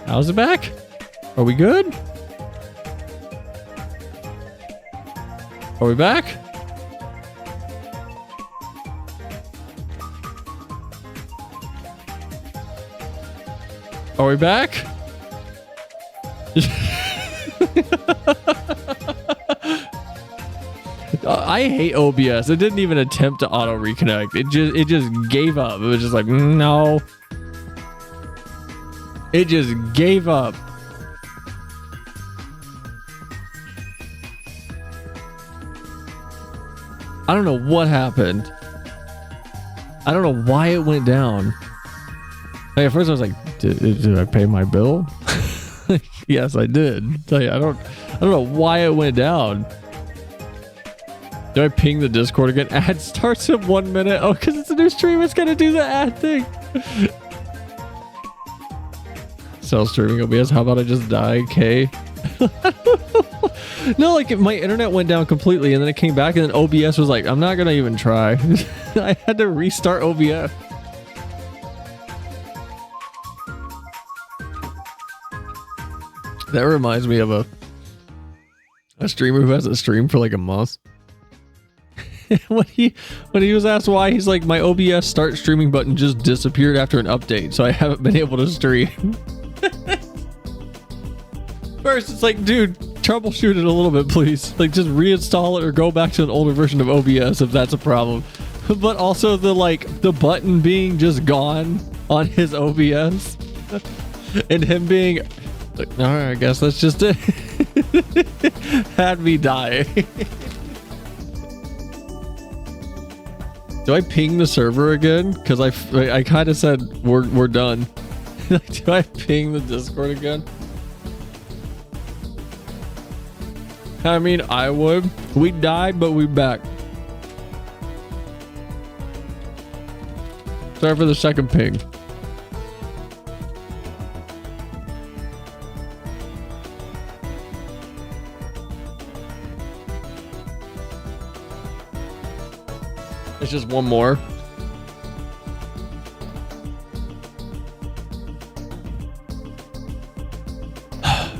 How's it back? Are we good? Are we back? Are we back? I hate OBS. It didn't even attempt to auto reconnect. It just gave up. It was just like, no. It just gave up. I don't know what happened. I don't know why it went down. Like at first I was like, did I pay my bill? Yes, I did. Tell you, I don't know why it went down. Do I ping the Discord again? Ad starts in 1 minute. Oh, because it's a new stream. It's gonna do the ad thing. Self-streaming OBS. How about I just die, K? No, like my internet went down completely and then it came back and then OBS was like, I'm not gonna even try. I had to restart OBS. That reminds me of a streamer who hasn't streamed for like a month. when he was asked why, he's like, my OBS start streaming button just disappeared after an update, so I haven't been able to stream. First, it's like, dude, troubleshoot it a little bit, please. Like, just reinstall it or go back to an older version of OBS if that's a problem. But also the button being just gone on his OBS and him being like, all right, I guess that's just it. Had me die. Do I ping the server again? Because I kind of said we're done. Do I ping the Discord again? I mean, I would. We died, but we back. Sorry for the second ping. It's just one more.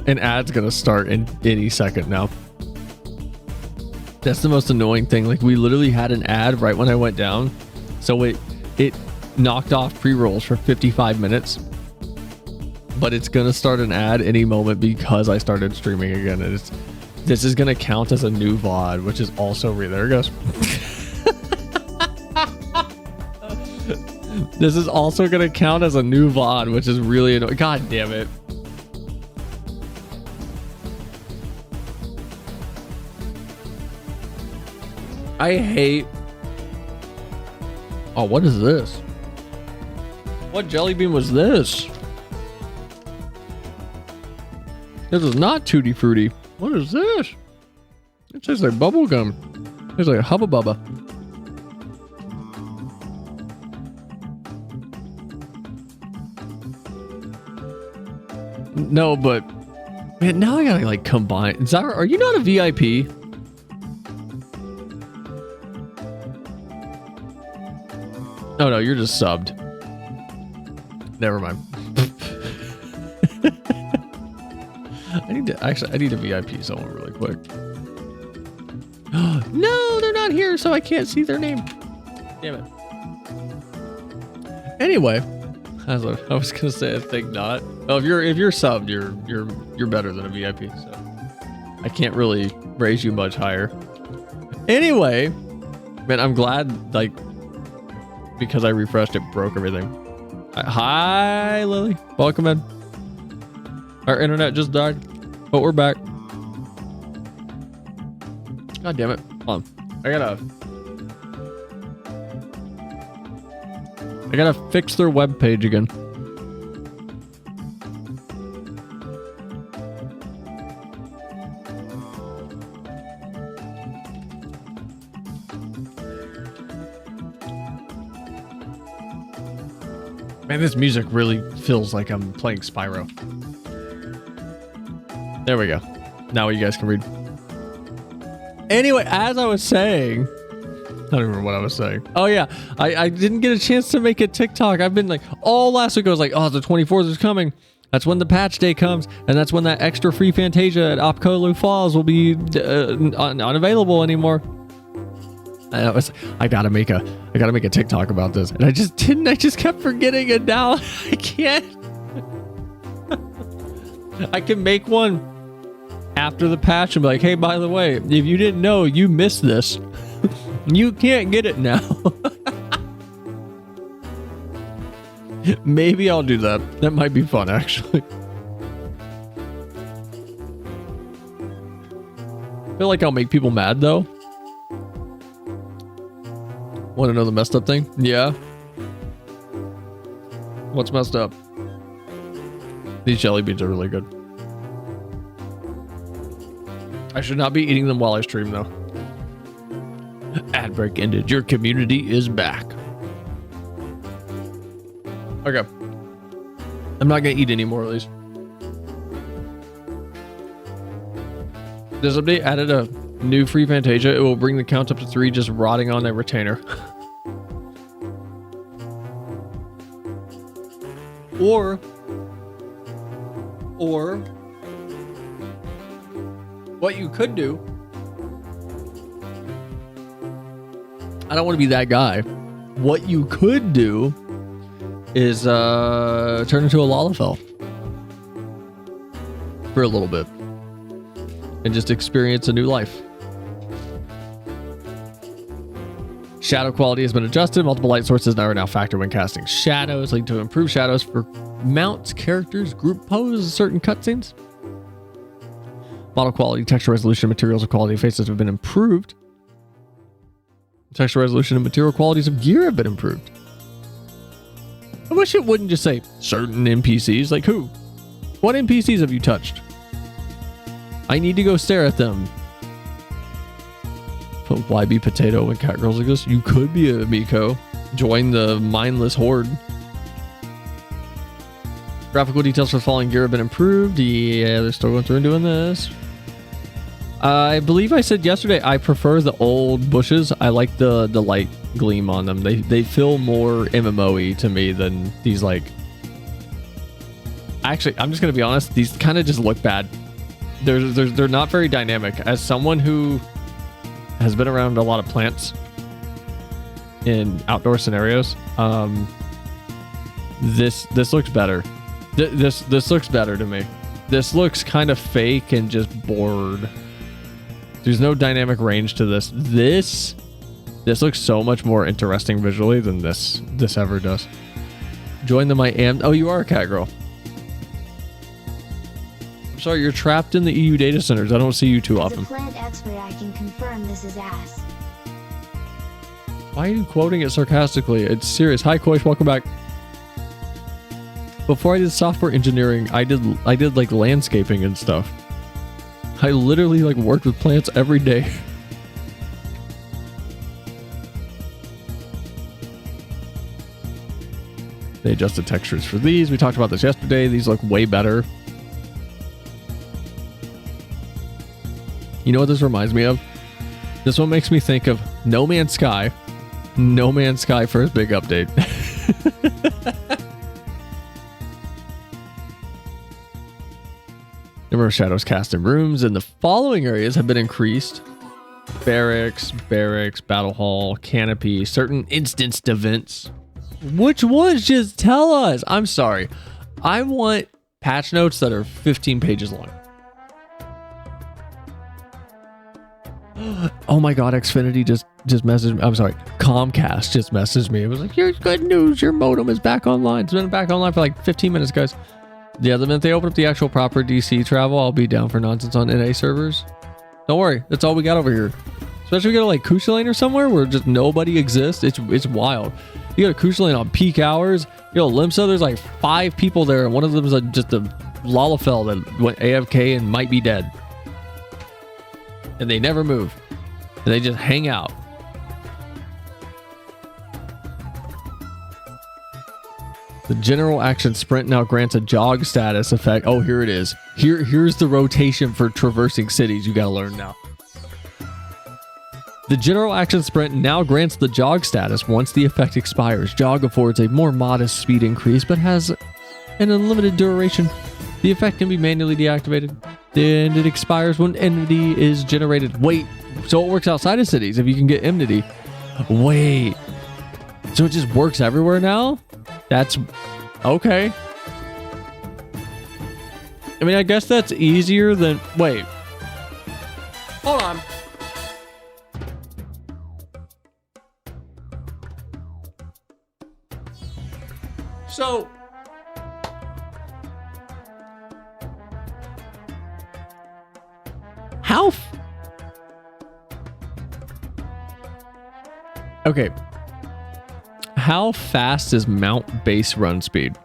An ad's gonna start in any second now. That's the most annoying thing. Like, we literally had an ad right when I went down, so it knocked off pre-rolls for 55 minutes, but it's gonna start an ad any moment because I started streaming again, and this is gonna count as a new VOD, which is also there it goes. This is also gonna count as a new VOD, which is really annoying. God damn it. I hate... Oh, what is this? What jelly bean was this? This is not Tutti Frutti. What is this? It tastes like bubble gum. It tastes like Hubba Bubba. No, but man, now I gotta like combine. Zyra, are you not a VIP? Oh no, you're just subbed. Never mind. I need to VIP someone really quick. No, they're not here, so I can't see their name. Damn it. Anyway, I was gonna say, I think not. Oh, if you're subbed, you're better than a VIP, so I can't really raise you much higher. Anyway, man, I'm glad, like, because I refreshed it, broke everything. Hi, Lily. Welcome in. Our internet just died, but we're back. God damn it. Hold on. I gotta fix their web page again. Man, this music really feels like I'm playing Spyro. There we go. Now you guys can read. Anyway, as I was saying, I don't remember what I was saying. Oh yeah, I didn't get a chance to make a TikTok. I've been like, all last week I was like, oh, the 24th is coming. That's when the patch day comes, and that's when that extra free Fantasia at Opkolu Falls will be unavailable anymore. I gotta make a TikTok about this, and I just didn't. I just kept forgetting, and now I can't. I can make one after the patch and be like, hey, by the way, if you didn't know, you missed this. You can't get it now. Maybe I'll do that. That might be fun, actually. I feel like I'll make people mad, though. Want to know the messed up thing? Yeah. What's messed up? These jelly beans are really good. I should not be eating them while I stream, though. Ad break ended. Your community is back. Okay. I'm not going to eat any more of these. This update added a new free Fantasia. It will bring the count up to 3 just rotting on a retainer. Or what you could do, I don't want to be that guy. What you could do is turn into a Lalafell for a little bit and just experience a new life. Shadow quality has been adjusted. Multiple light sources are now factored when casting shadows, leading to improved shadows for mounts, characters, group pose, certain cutscenes. Model quality, texture resolution, materials, and quality of faces have been improved. Texture resolution and material qualities of gear have been improved. I wish it wouldn't just say certain NPCs. Like who? What NPCs have you touched? I need to go stare at them. Why be potato when cat girls exist? You could be a Miko. Join the mindless horde. Graphical details for the falling gear have been improved. Yeah, they're still going through and doing this. I believe I said yesterday I prefer the old bushes. I like the light gleam on them. They feel more MMO-y to me than these like... Actually, I'm just going to be honest. These kind of just look bad. They're not very dynamic. As someone who has been around a lot of plants in outdoor scenarios, this looks better. This looks better to me. This looks kind of fake and just bored. There's no dynamic range to this. This looks so much more interesting visually than this ever does. Join the I am. Oh, you are a cat girl. I'm sorry, you're trapped in the EU data centers. I don't see you too often. As a plant expert, I can confirm this is ass. Why are you quoting it sarcastically? It's serious. Hi, Koish. Welcome back. Before I did software engineering, I did like landscaping and stuff. I literally like worked with plants every day. They adjusted textures for these. We talked about this yesterday. These look way better. You know what this reminds me of? This one makes me think of No Man's Sky. No Man's Sky first big update. Number of shadows cast in rooms in the following areas have been increased. Barracks, battle hall, canopy, certain instanced events. Which ones? Just tell us. I'm sorry. I want patch notes that are 15 pages long. Oh my god, Xfinity just messaged me. I'm sorry, Comcast just messaged me. It was like, here's good news, your modem is back online. It's been back online for like 15 minutes, guys. The other minute they open up the actual proper DC travel, I'll be down for nonsense on NA servers. Don't worry, that's all we got over here. Especially if you go to like Kushalane or somewhere where just nobody exists. It's wild. You go to Kushalane on peak hours. You go to Limsa, there's like 5 people there, and one of them is just a Lalafell that went AFK and might be dead. And they never move. And they just hang out. The general action sprint now grants a jog status effect. Oh, here it is. Here's the rotation for traversing cities. You gotta learn now. The general action sprint now grants the jog status once the effect expires. Jog affords a more modest speed increase, but has and unlimited duration. The effect can be manually deactivated, and it expires when enmity is generated. Wait, so it works outside of cities if you can get enmity. Wait, so it just works everywhere now? That's okay. I mean, I guess that's easier than... Wait. Hold on. So... How... Okay. How fast is mount base run speed?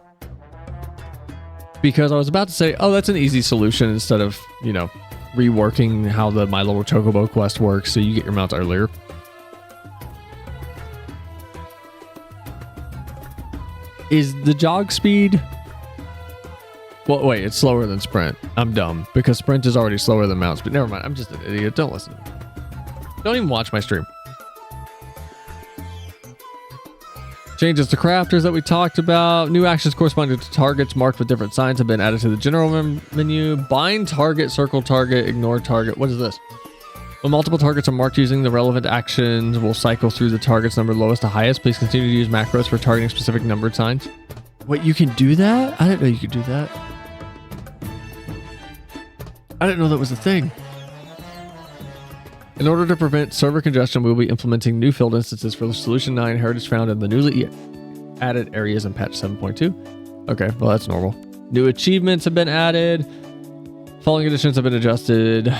Because I was about to say, oh, that's an easy solution instead of, you know, reworking how the My Little Chocobo quest works so you get your mounts earlier. Is the jog speed... Well, wait, it's slower than sprint. I'm dumb because sprint is already slower than mount speed. Never mind, I'm just an idiot. Don't listen to me. Don't even watch my stream. Changes to crafters that we talked about. New actions corresponding to targets marked with different signs have been added to the general menu. Bind target, circle target, ignore target. What is this? When multiple targets are marked using the relevant actions, we'll cycle through the targets numbered lowest to highest. Please continue to use macros for targeting specific numbered signs. Wait, you can do that? I didn't know you could do that. I didn't know that was a thing. In order to prevent server congestion, we'll be implementing new field instances for the Solution 9 heritage found in the newly added areas in patch 7.2. Okay, well, that's normal. New achievements have been added. Following additions have been adjusted.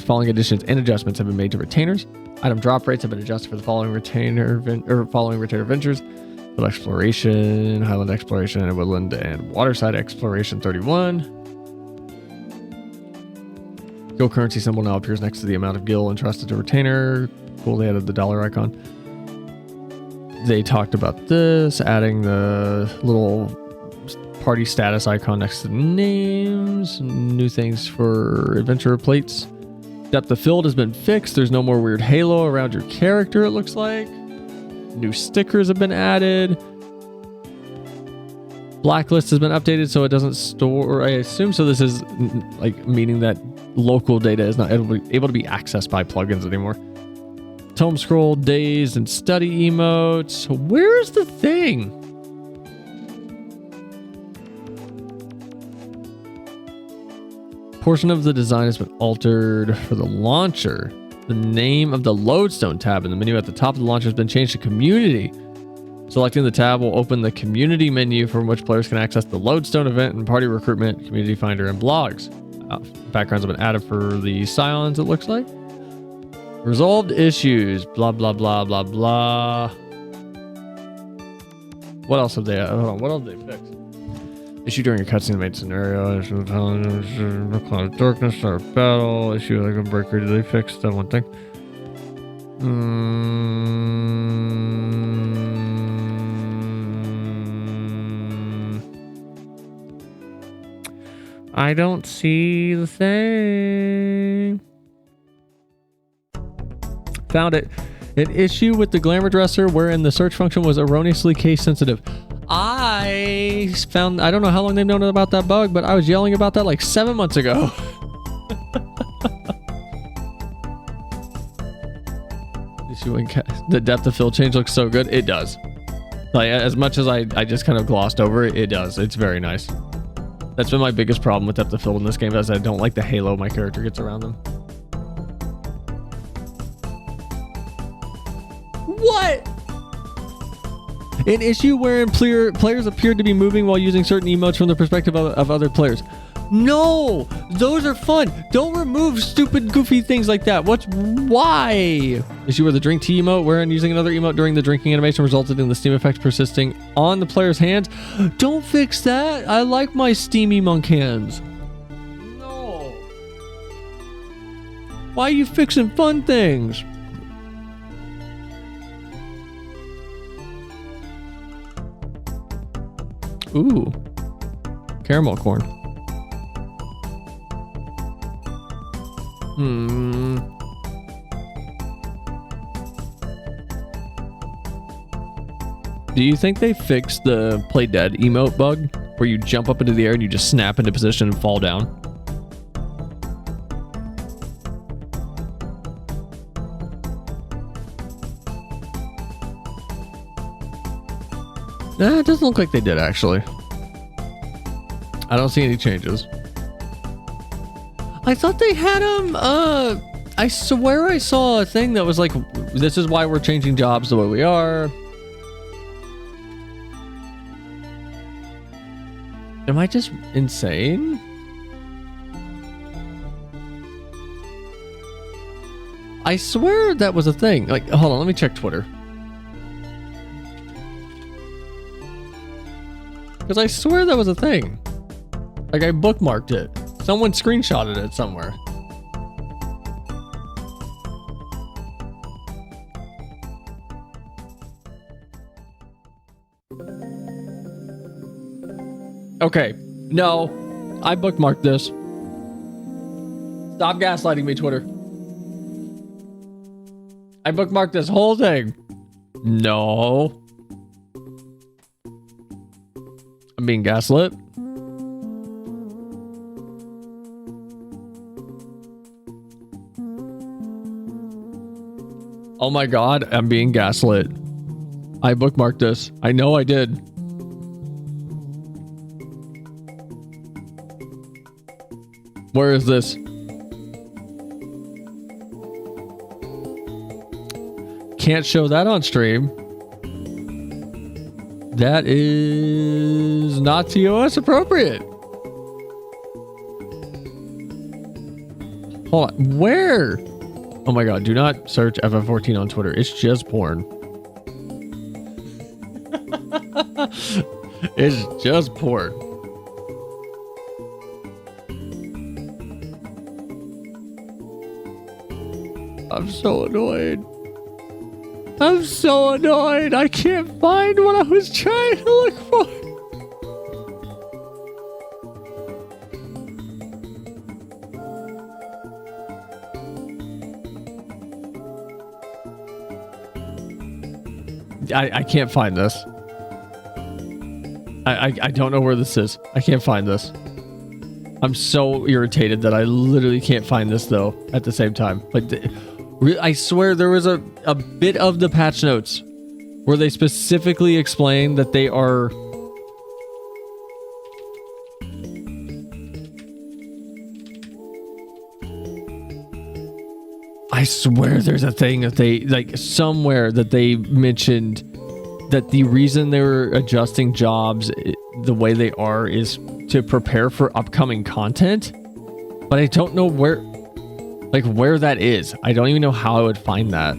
Following additions and adjustments have been made to retainers. Item drop rates have been adjusted for the following retainer ventures. Field exploration, highland exploration, and woodland and waterside exploration 31. Gil currency symbol now appears next to the amount of gil entrusted to retainer. Cool, they added the dollar icon. They talked about this, adding the little party status icon next to the names. New things for adventurer plates. Depth of field has been fixed. There's no more weird halo around your character, it looks like. New stickers have been added. Blacklist has been updated so it doesn't store, I assume, so this is like meaning that local data is not able to be accessed by plugins anymore. Tome scroll, dazed, and study emotes. Where's the thing? Portion of the design has been altered for the launcher. The name of the lodestone tab in the menu at the top of the launcher has been changed to community. Selecting the tab will open the community menu from which players can access the lodestone event and party recruitment, community finder, and blogs. Backgrounds have been added for the Scions, it looks like. Resolved issues, blah, blah, blah, blah, blah. What else have they, hold on, what else have they fixed? Issue during a cutscene made scenario, cloud of darkness, start of battle, issue like a breaker, did they fix that one thing? I don't see the thing. Found it. An issue with the glamour dresser wherein the search function was erroneously case sensitive. I don't know how long they've known about that bug, but I was yelling about that like 7 months ago. The depth of field change looks so good. It does. Like, as much as I just kind of glossed over it, it does. It's very nice. That's been my biggest problem with depth of field in this game, is I don't like the halo my character gets around them. What? An issue wherein players appeared to be moving while using certain emotes from the perspective of other players. No! Those are fun! Don't remove stupid, goofy things like that. Why? Issue where the drink tea emote, wherein using another emote during the drinking animation resulted in the steam effect persisting on the player's hands. Don't fix that! I like my steamy monk hands. No. Why are you fixing fun things? Ooh. Caramel corn. Do you think they fixed the play dead emote bug where you jump up into the air and you just snap into position and fall down? Nah, it doesn't look like they did actually. I don't see any changes. I thought they had them, I swear I saw a thing that was like, this is why we're changing jobs the way we are. Am I just insane? I swear that was a thing. Like, hold on, let me check Twitter. Because I swear that was a thing. Like, I bookmarked it. Someone screenshotted it somewhere. Okay, no, I bookmarked this. Stop gaslighting me, Twitter. I bookmarked this whole thing. No. I'm being gaslit. Oh my God, I'm being gaslit. I bookmarked this. I know I did. Where is this? Can't show that on stream. That is not TOS appropriate. Hold on. Where? Oh my God. Do not search FF14 on Twitter. It's just porn. It's just porn. I'm so annoyed. I'm so annoyed. I can't find what I was trying to look for. I can't find this. I don't know where this is. I can't find this. I'm so irritated that I literally can't find this though at the same time. Like, I swear there was a bit of the patch notes where they specifically explain that they are... I swear there's a thing that they, like, somewhere that they mentioned that the reason they were adjusting jobs the way they are is to prepare for upcoming content. But I don't know where... like where that is. I don't even know how I would find that.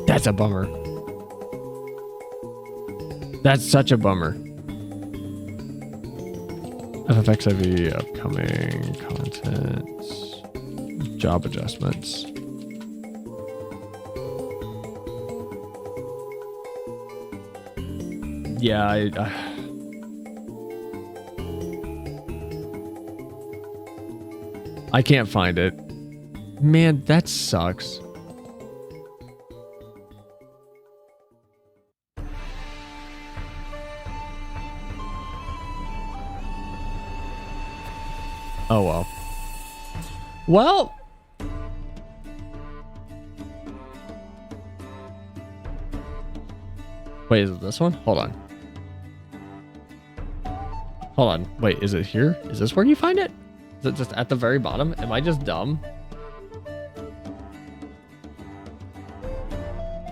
That's a bummer. That's such a bummer. FFXIV upcoming content. Job adjustments. Yeah, I can't find it. Man, that sucks. Oh well. Well. Wait, is it this one? Hold on. Hold on. Wait, is it here? Is this where you find it? Is it just at the very bottom? Am I just dumb?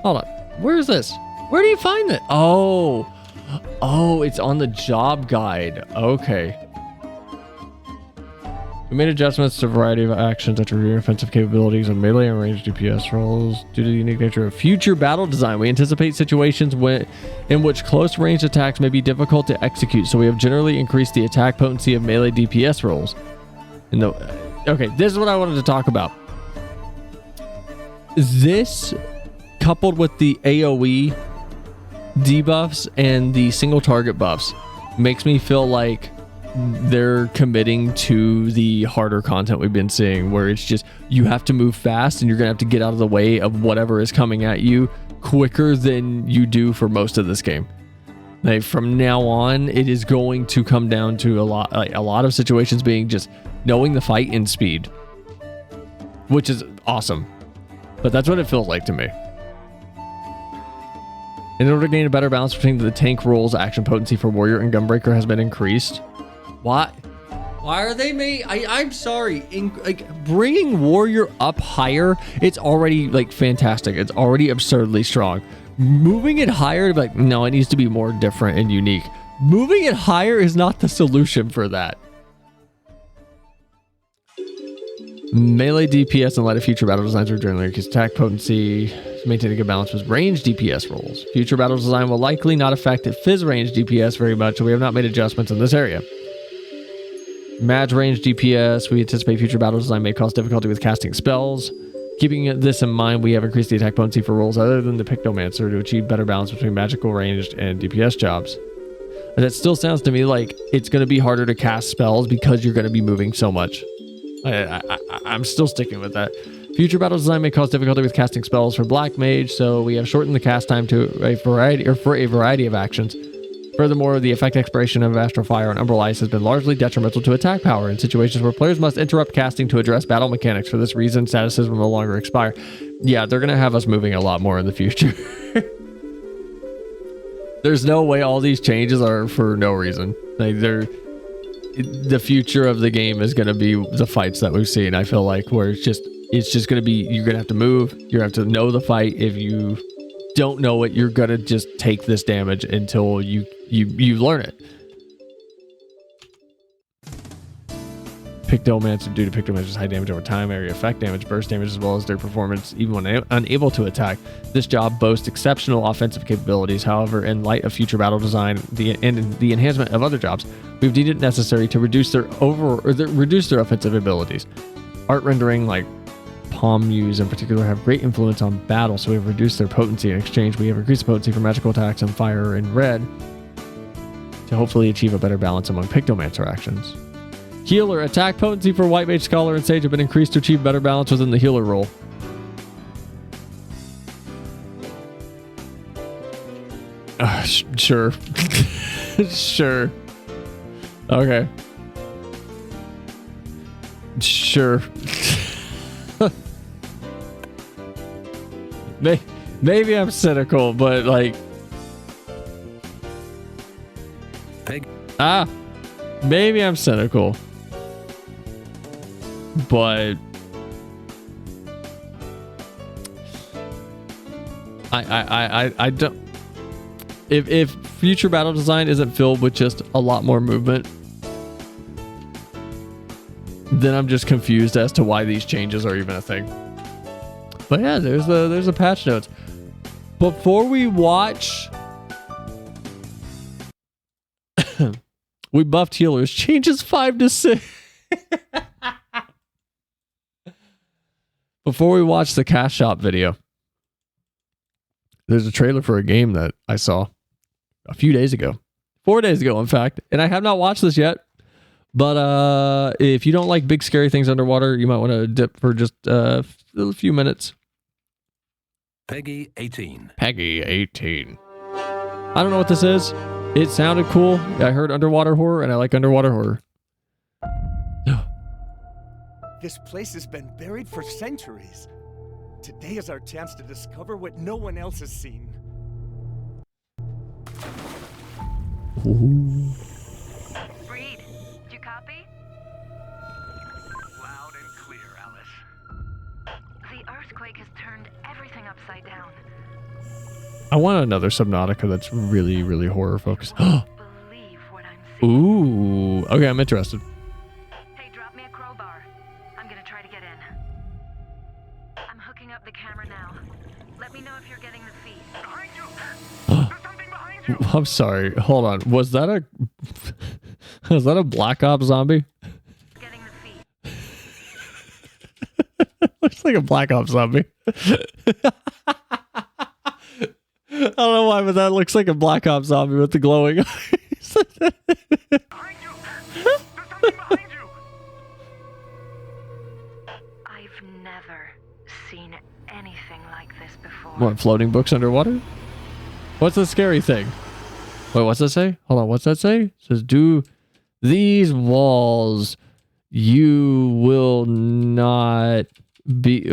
Hold on. Where is this? Where do you find it? Oh. Oh, it's on the job guide. Okay. We made adjustments to a variety of actions that review offensive capabilities of melee and ranged DPS roles. Due to the unique nature of future battle design, we anticipate situations in which close range attacks may be difficult to execute, so we have generally increased the attack potency of melee DPS roles. Okay, this is what I wanted to talk about. This, coupled with the AoE debuffs and the single target buffs, makes me feel like they're committing to the harder content we've been seeing, where it's just you have to move fast and you're gonna have to get out of the way of whatever is coming at you quicker than you do for most of this game. Like from now on, it is going to come down to a lot of situations being just knowing the fight and speed, which is awesome. But that's what it feels like to me. In order to gain a better balance between the tank roles, action potency for Warrior and Gunbreaker has been increased. Why are they made? I'm sorry. Bringing Warrior up higher, it's already like fantastic. It's already absurdly strong. Moving it higher, like, no, it needs to be more different and unique. Moving it higher is not the solution for that. Melee DPS and light of future battle designs are generally increased attack potency. Maintaining a balance with range DPS rolls. Future battle design will likely not affect Fizz range DPS very much, so we have not made adjustments in this area. Mage range DPS, we anticipate future battle design may cause difficulty with casting spells. Keeping this in mind, we have increased the attack potency for roles other than the Pictomancer to achieve better balance between magical ranged and DPS jobs. And that still sounds to me like it's going to be harder to cast spells because you're going to be moving so much. I'm still sticking with that. Future battle design may cause difficulty with casting spells for Black Mage, so we have shortened the cast time to a variety of actions. Furthermore, the effect expiration of Astral Fire and Umbral Ice has been largely detrimental to attack power in situations where players must interrupt casting to address battle mechanics. For this reason, statuses will no longer expire. Yeah, they're going to have us moving a lot more in the future. There's no way all these changes are for no reason. Like, the future of the game is going to be the fights that we've seen, I feel like, where it's just going to be, you're going to have to move, you're going to have to know the fight. If you don't know it, you're going to just take this damage until you learn it. Pictomancer, due to Pictomancer's high damage over time, area effect damage, burst damage, as well as their performance even when unable to attack. This job boasts exceptional offensive capabilities. However, in light of future battle design and the enhancement of other jobs, we've deemed it necessary to reduce their offensive abilities. Art rendering, like Palm Muse in particular, have great influence on battle, so we have reduced their potency. In exchange, we have increased the potency for magical attacks on fire and red to hopefully achieve a better balance among Pictomancer actions. Healer attack potency for White Mage, Scholar, and Sage have been increased to achieve better balance within the healer role. Sure. Sure. Okay. Sure. Maybe I'm cynical, but like... Maybe I'm cynical. But... I don't... If future battle design isn't filled with just a lot more movement, then I'm just confused as to why these changes are even a thing. But yeah, there's the patch notes. Before we watch, we buffed healers. Changes 5 to 6. Before we watch the cash shop video, there's a trailer for a game that I saw a few days ago. 4 days ago, in fact. And I have not watched this yet. But if you don't like big scary things underwater, you might want to dip for just a few minutes. Peggy 18. Peggy 18. I don't know what this is. It sounded cool. I heard underwater horror, and I like underwater horror. This place has been buried for centuries. Today is our chance to discover what no one else has seen. Ooh. Reed, do you copy? Loud and clear, Alice. The earthquake has turned everything upside down. I want another Subnautica that's really, really horror focused. Believe what I'm seeing. Ooh. Okay, I'm interested. Hey, drop me a crowbar. I'm gonna try to get in. I'm hooking up the camera now. Let me know if you're getting the feed. Behind you! There's something behind you! I'm sorry. Hold on. Was that a Black Ops zombie? Getting the feed. Looks like a Black Ops zombie. I don't know why, but that looks like a Black Ops zombie with the glowing eyes. Behind you! There's something behind you! I've never seen anything like this before. What, floating books underwater? What's the scary thing? Wait, what's that say? Hold on, what's that say? It says, do these walls, you will not be...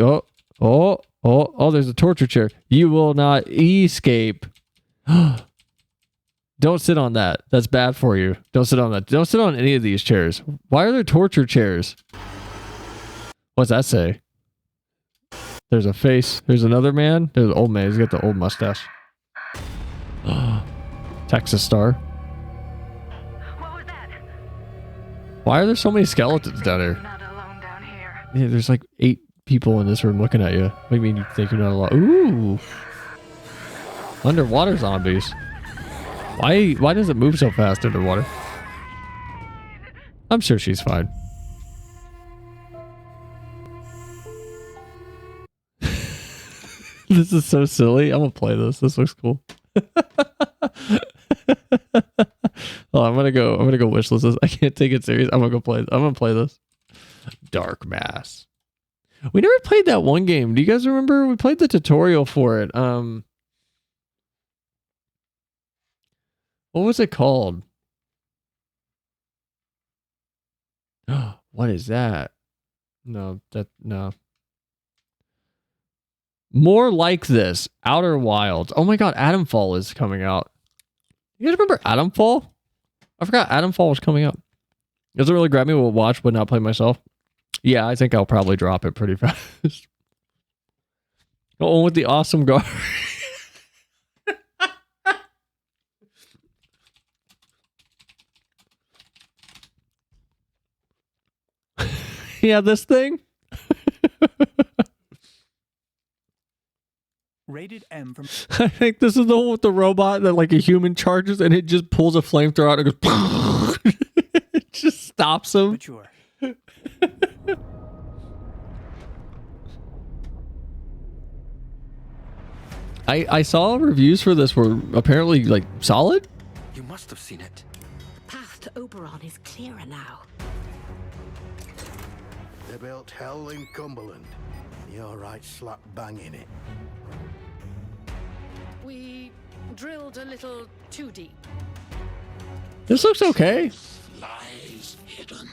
Oh, there's a torture chair. You will not escape. Don't sit on that. That's bad for you. Don't sit on that. Don't sit on any of these chairs. Why are there torture chairs? What's that say? There's a face. There's another man. There's an old man. He's got the old mustache. Texas Star. What was that? Why are there so many skeletons down here? Not alone down here. Yeah, there's like 8 people in this room looking at you. What do you mean you think you're not alone? Ooh. Underwater zombies. Why does it move so fast underwater? I'm sure she's fine. This is so silly. I'm gonna play this. This looks cool. Oh, I'm gonna go wishlist this. I can't take it serious. I'm gonna play this. Dark Mass. We never played that one game. Do you guys remember? We played the tutorial for it. What was it called? What is that? No. More Like This. Outer Wilds. Oh my god, Adamfall is coming out. You guys remember Adamfall? I forgot Adamfall was coming out. Doesn't really grab me. We'll watch, but not play myself. Yeah, I think I'll probably drop it pretty fast. Oh, with the awesome guard. Yeah, this thing. Rated M from... I think this is the one with the robot that like a human charges and it just pulls a flamethrower out and goes. It just stops him. Mature. I saw reviews for this were apparently like solid. You must have seen it. The path to Oberon is clearer now. They built hell in Cumberland. You're right slap bang in it. We drilled a little too deep. This looks okay. Lies hidden.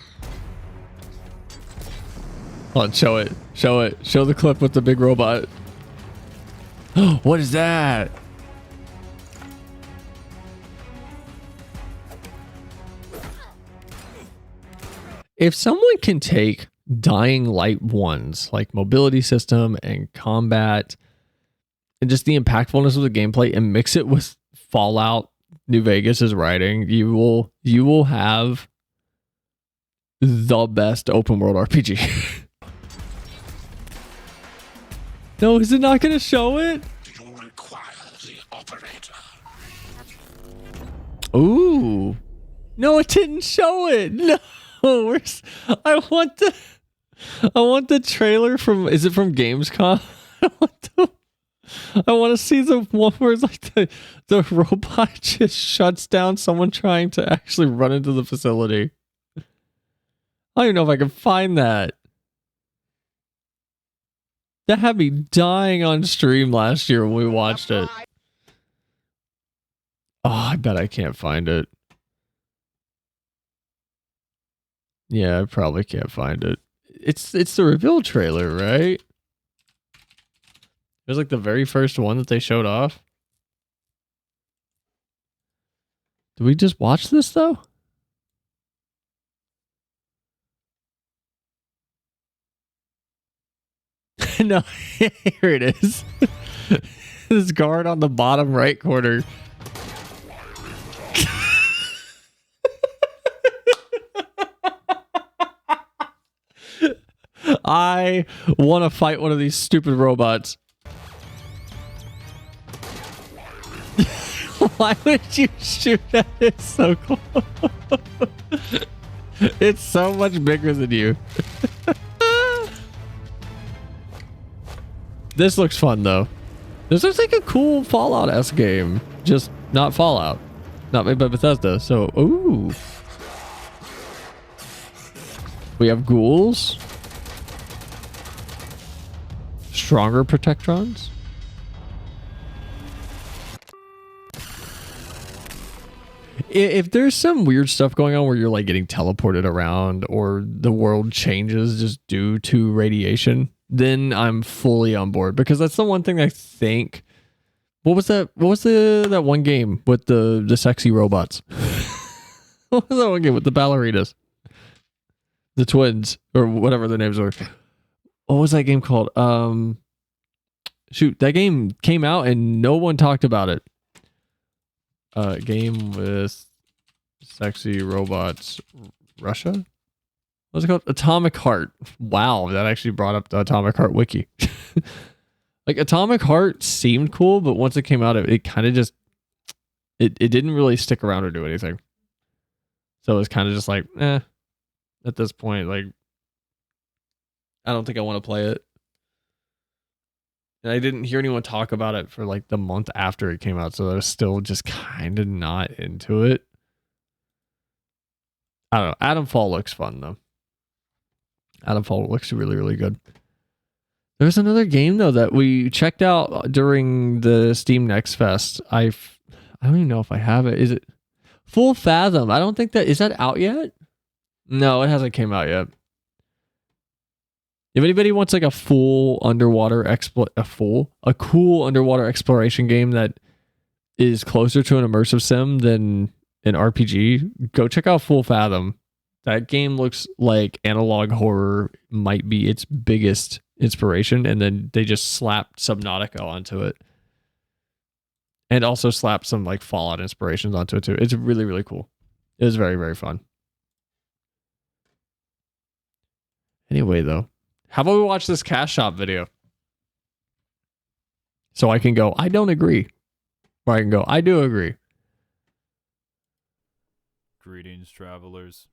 Hold on, show it. Show it. Show the clip with the big robot. What is that? If someone can take Dying Light 1's like mobility system and combat and just the impactfulness of the gameplay and mix it with Fallout New Vegas's writing, you will have the best open world RPG. No, is it not going to show it? You require the operator. Ooh. No, it didn't show it. No. I want the trailer from, is it from Gamescom? I want to see the one where it's like the robot just shuts down someone trying to actually run into the facility. I don't even know if I can find that. That had me dying on stream last year when we watched it. Oh, I bet I can't find it. Yeah, I probably can't find it. It's the reveal trailer, right? It was like the very first one that they showed off. Did we just watch this though? No, here it is. This guard on the bottom right corner. I want to fight one of these stupid robots. Why would you shoot at it so close? It's so much bigger than you. This looks fun though. This looks like a cool Fallout-esque game. Just not Fallout. Not made by Bethesda. So, ooh. We have ghouls. Stronger Protectrons. If there's some weird stuff going on where you're like getting teleported around or the world changes just due to radiation, then I'm fully on board, because that's the one thing I think. What was that? What was that one game with the sexy robots? What was that one game with the ballerinas? The twins, or whatever their names were. What was that game called? Shoot, that game came out and no one talked about it. Game with sexy robots, Russia? What's it called? Atomic Heart. Wow, that actually brought up the Atomic Heart wiki. Like, Atomic Heart seemed cool, but once it came out, it kind of just it didn't really stick around or do anything. So it was kind of just like, at this point, like, I don't think I want to play it. And I didn't hear anyone talk about it for like the month after it came out, so I was still just kind of not into it. I don't know. Adam Fall looks fun, though. Adam Fall looks really, really good. There's another game, though, that we checked out during the Steam Next Fest. I don't even know if I have it. Is it Full Fathom? I don't think that... Is that out yet? No, it hasn't came out yet. If anybody wants like a cool underwater exploration game that is closer to an immersive sim than an RPG, go check out Full Fathom. That game looks like analog horror might be its biggest inspiration, and then they just slapped Subnautica onto it. And also slapped some like Fallout inspirations onto it too. It's really, really cool. It was very, very fun. Anyway, though, how about we watch this Cash Shop video? So I can go, I don't agree. Or I can go, I do agree. Greetings, travelers.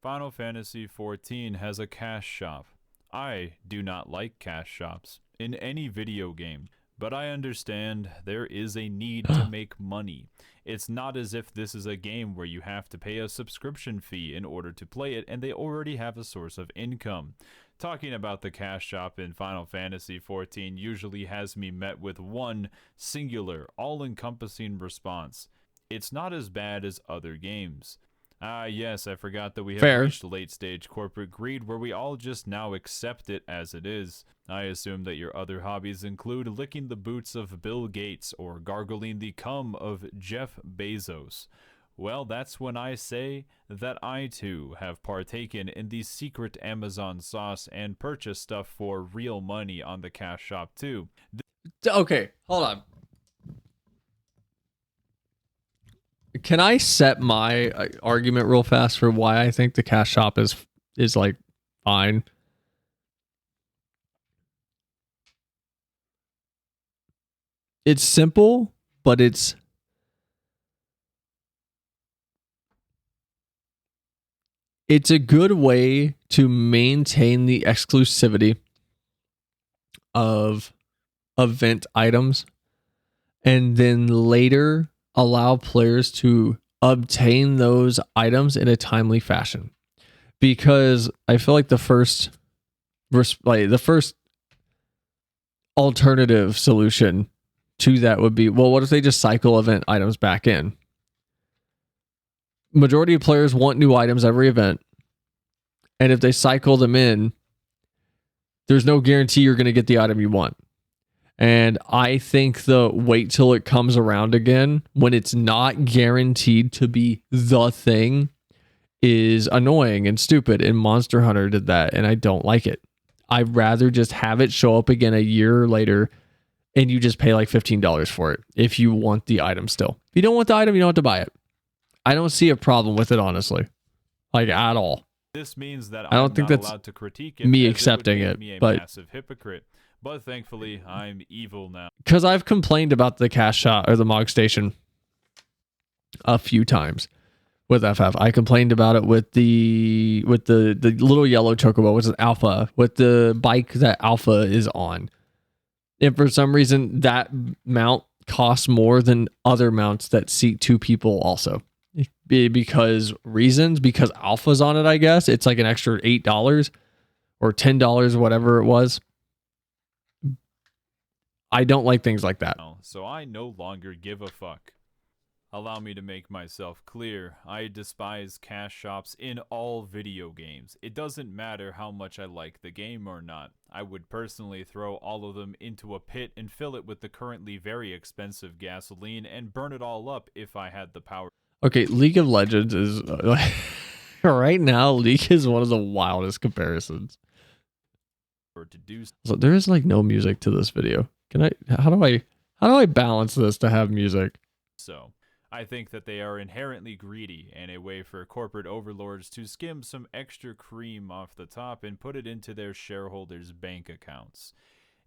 Final Fantasy XIV has a cash shop. I do not like cash shops in any video game, but I understand there is a need to make money. It's not as if this is a game where you have to pay a subscription fee in order to play it, and they already have a source of income. Talking about the cash shop in Final Fantasy XIV usually has me met with one singular, all-encompassing response. It's not as bad as other games. Ah, yes, I forgot that we have reached late-stage corporate greed where we all just now accept it as it is. I assume that your other hobbies include licking the boots of Bill Gates or gargling the cum of Jeff Bezos. Well, that's when I say that I, too, have partaken in the secret Amazon sauce and purchased stuff for real money on the cash shop, too. Okay, hold on. Can I set my argument real fast for why I think the cash shop is like fine? It's simple, but it's a good way to maintain the exclusivity of event items, and then later allow players to obtain those items in a timely fashion. Because I feel like the first alternative solution to that would be, well, what if they just cycle event items back in? Majority of players want new items every event, and if they cycle them in, there's no guarantee you're going to get the item you want. And I think the wait till it comes around again when it's not guaranteed to be the thing is annoying and stupid, and Monster Hunter did that, and I don't like it. I'd rather just have it show up again a year later and you just pay like $15 for it if you want the item still. If you don't want the item, you don't have to buy it. I don't see a problem with it, honestly. Like, at all. This means that I don't think that's allowed to critique it, me as accepting it, it, would make me a but massive hypocrite. But thankfully, I'm evil now. Because I've complained about the cash shop or the Mog Station a few times with FF. I complained about it with the little yellow chocobo, which is Alpha, with the bike that Alpha is on. And for some reason, that mount costs more than other mounts that seat two people also. Because Alpha's on it, I guess. It's like an extra $8 or $10, whatever it was. I don't like things like that. So I no longer give a fuck. Allow me to make myself clear. I despise cash shops in all video games. It doesn't matter how much I like the game or not. I would personally throw all of them into a pit and fill it with the currently very expensive gasoline and burn it all up if I had the power. Okay, League of Legends is right now. League is one of the wildest comparisons. To do So there is like no music to this video. Can I? How do I balance this to have music? so. I think that they are inherently greedy and a way for corporate overlords to skim some extra cream off the top and put it into their shareholders' bank accounts.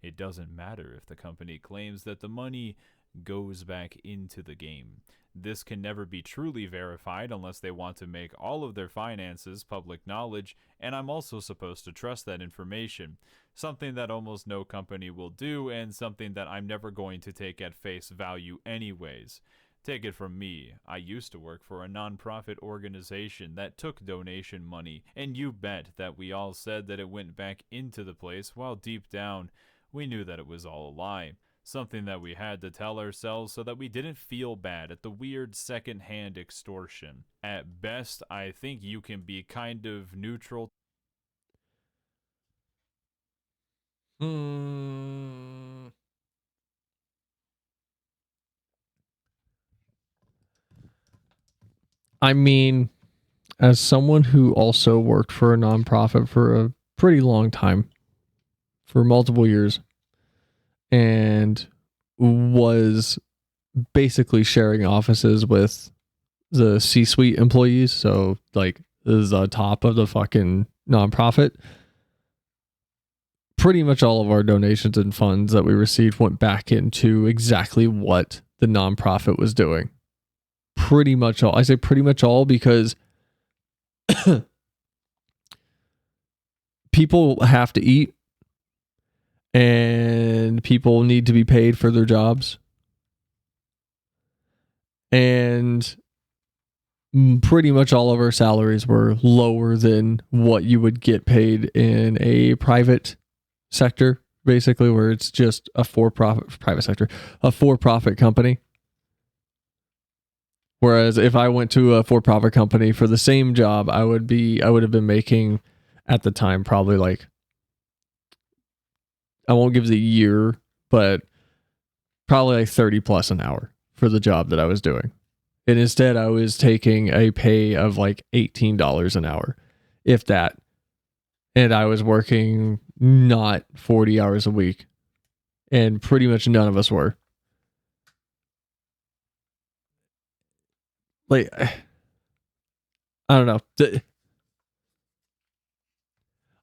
It doesn't matter if the company claims that the money goes back into the game. This can never be truly verified unless they want to make all of their finances public knowledge, and I'm also supposed to trust that information. Something that almost no company will do, and something that I'm never going to take at face value anyways. Take it from me, I used to work for a non-profit organization that took donation money, and you bet that we all said that it went back into the place while deep down, we knew that it was all a lie. Something that we had to tell ourselves so that we didn't feel bad at the weird second-hand extortion. At best, I think you can be kind of neutral. I mean, as someone who also worked for a nonprofit for a pretty long time, for multiple years, and was basically sharing offices with the C-suite employees, so like the top of the fucking nonprofit, pretty much all of our donations and funds that we received went back into exactly what the nonprofit was doing. Pretty much all. I say pretty much all because people have to eat and people need to be paid for their jobs. And pretty much all of our salaries were lower than what you would get paid in a private sector, basically, where it's just a for-profit company. Whereas if I went to a for-profit company for the same job, I would have been making at the time probably like, I won't give the year, but probably like 30 plus an hour for the job that I was doing. And instead I was taking a pay of like $18 an hour, if that. And I was working not 40 hours a week. And pretty much none of us were. Like, I don't know.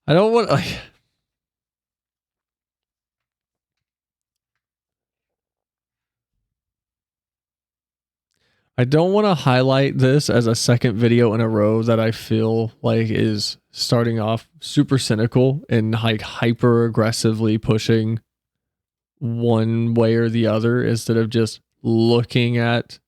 I don't want like. I don't want to highlight this as a second video in a row that I feel like is starting off super cynical and like hyper aggressively pushing one way or the other instead of just looking at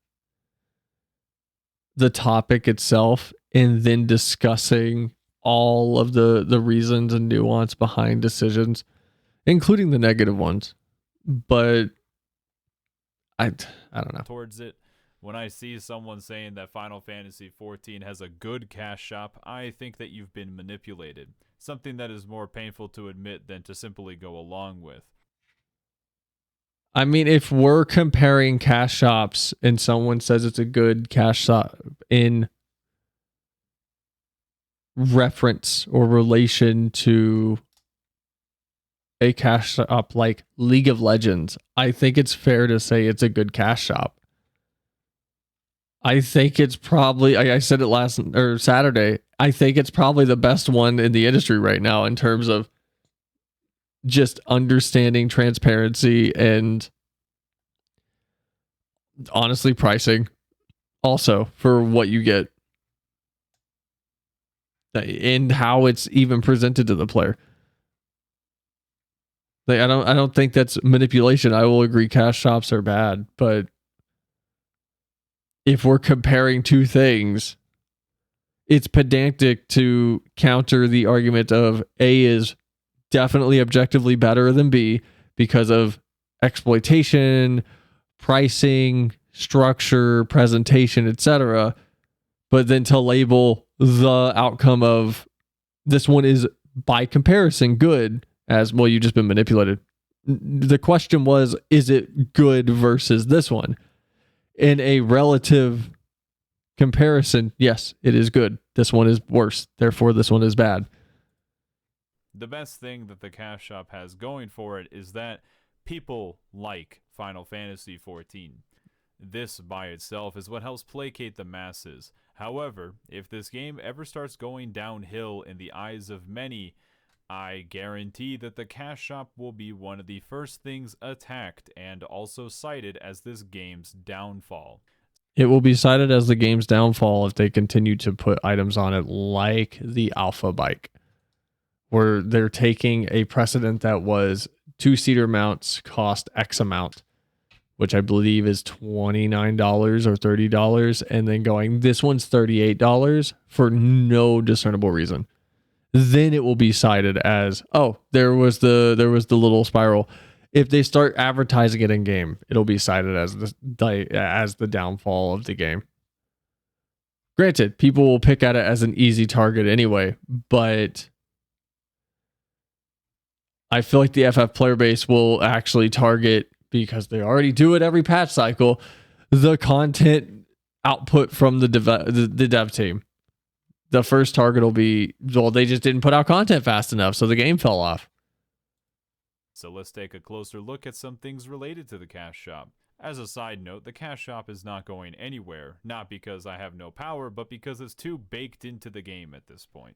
the topic itself and then discussing all of the reasons and nuance behind decisions, including the negative ones. But I don't know. Towards it. When I see someone saying that Final Fantasy XIV has a good cash shop, I think that you've been manipulated. Something that is more painful to admit than to simply go along with. I mean, if we're comparing cash shops and someone says it's a good cash shop in reference or relation to a cash shop like League of Legends, I think it's fair to say it's a good cash shop. I think it's probably, I said it Saturday, I think it's probably the best one in the industry right now in terms of just understanding transparency and honestly pricing also for what you get and how it's even presented to the player. Like, I don't think that's manipulation. I will agree cash shops are bad, but if we're comparing two things, it's pedantic to counter the argument of A is definitely objectively better than B because of exploitation, pricing, structure, presentation, etc., but then to label the outcome of this one is by comparison good as, well, you've just been manipulated. The question was, is it good versus this one? In a relative comparison, yes, it is good. This one is worse. Therefore, this one is bad. The best thing that the cash shop has going for it is that people like Final Fantasy XIV. This by itself is what helps placate the masses. However, if this game ever starts going downhill in the eyes of many, I guarantee that the cash shop will be one of the first things attacked and also cited as this game's downfall. It will be cited as the game's downfall if they continue to put items on it like the Alpha bike, where they're taking a precedent that was two-seater mounts cost X amount, which I believe is $29 or $30, and then going, this one's $38 for no discernible reason. Then it will be cited as, oh, there was the little spiral. If they start advertising it in game, it'll be cited as the downfall of the game. Granted, people will pick at it as an easy target anyway, but I feel like the FF player base will actually target, because they already do it every patch cycle, the content output from the dev team. The first target will be, well, they just didn't put out content fast enough, so the game fell off. So let's take a closer look at some things related to the cash shop. As a side note, the cash shop is not going anywhere, not because I have no power, but because it's too baked into the game at this point.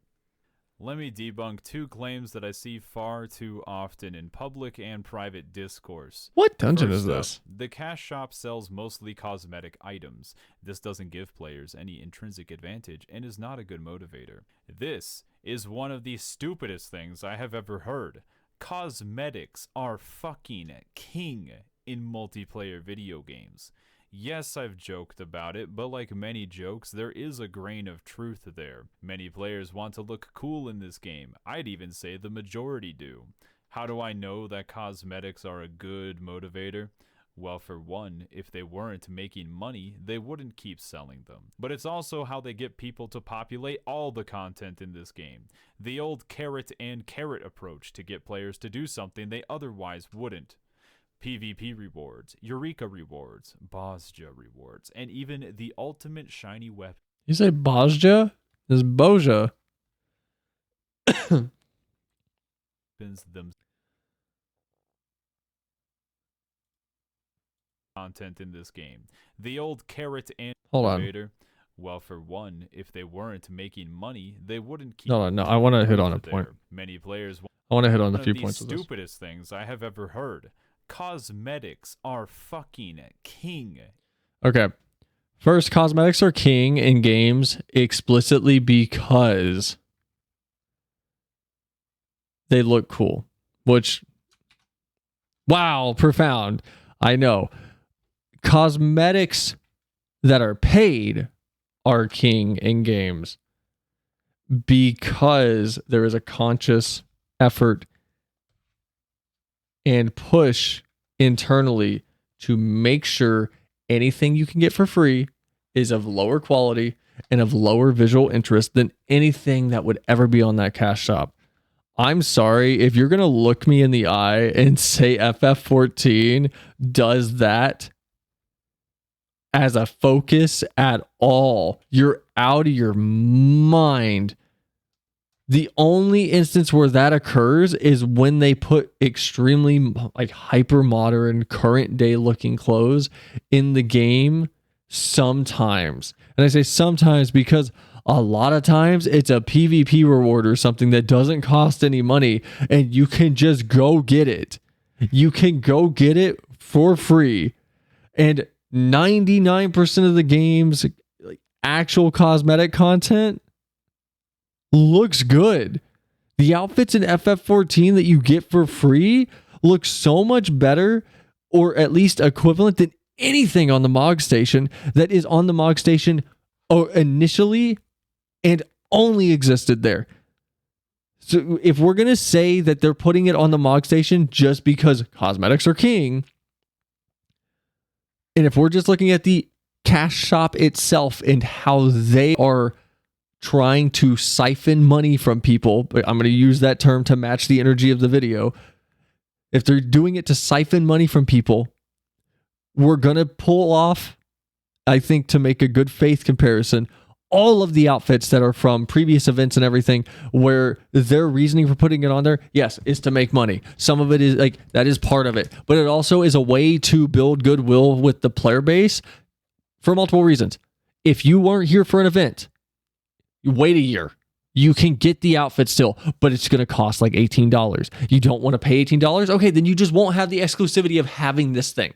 Let me debunk two claims that I see far too often in public and private discourse. What dungeon is First up, this? the cash shop sells mostly cosmetic items. This doesn't give players any intrinsic advantage and is not a good motivator. This is one of the stupidest things I have ever heard. Cosmetics are fucking king in multiplayer video games. Yes, I've joked about it, but like many jokes, there is a grain of truth there. Many players want to look cool in this game. I'd even say the majority do. How do I know that cosmetics are a good motivator? Well, for one, if they weren't making money, they wouldn't keep selling them. But it's also how they get people to populate all the content in this game. The old carrot and carrot approach to get players to do something they otherwise wouldn't. PvP rewards, Eureka rewards, Bozja rewards, and even the ultimate shiny weapon. You say Bozja? It's Boja. Them content in this game. The old carrot and Hold on. motivator. Well, for one, if they weren't making money, they wouldn't keep. No, I want to hit on a point. Many players. I want to hit on a One few of the points of this. stupidest things I have ever heard. Cosmetics are fucking king. Okay. First, cosmetics are king in games explicitly because they look cool. Which, wow, profound. I know. Cosmetics that are paid are king in games because there is a conscious effort and push internally to make sure anything you can get for free is of lower quality and of lower visual interest than anything that would ever be on that cash shop. I'm sorry, if you're going to look me in the eye and say FF14 does that as a focus at all, you're out of your mind. The only instance where that occurs is when they put extremely like hyper modern, current day looking clothes in the game sometimes. And I say sometimes because a lot of times it's a PvP reward or something that doesn't cost any money and you can just go get it. You can go get it for free. And 99% of the game's like actual cosmetic content looks good. The outfits in FF14 that you get for free look so much better, or at least equivalent, than anything on the Mog Station that is on the Mog Station initially and only existed there. So if we're going to say that they're putting it on the Mog Station just because cosmetics are king, And if we're just looking at the cash shop itself and how they are trying to siphon money from people, but I'm going to use that term to match the energy of the video. If they're doing it to siphon money from people, we're going to pull off, I think, to make a good faith comparison, all of the outfits that are from previous events and everything, where their reasoning for putting it on there, yes, is to make money. Some of it is like, that is part of it, but it also is a way to build goodwill with the player base for multiple reasons. If you weren't here for an event, you wait a year. You can get the outfit still, but it's going to cost like $18. You don't want to pay $18? Okay, then you just won't have the exclusivity of having this thing.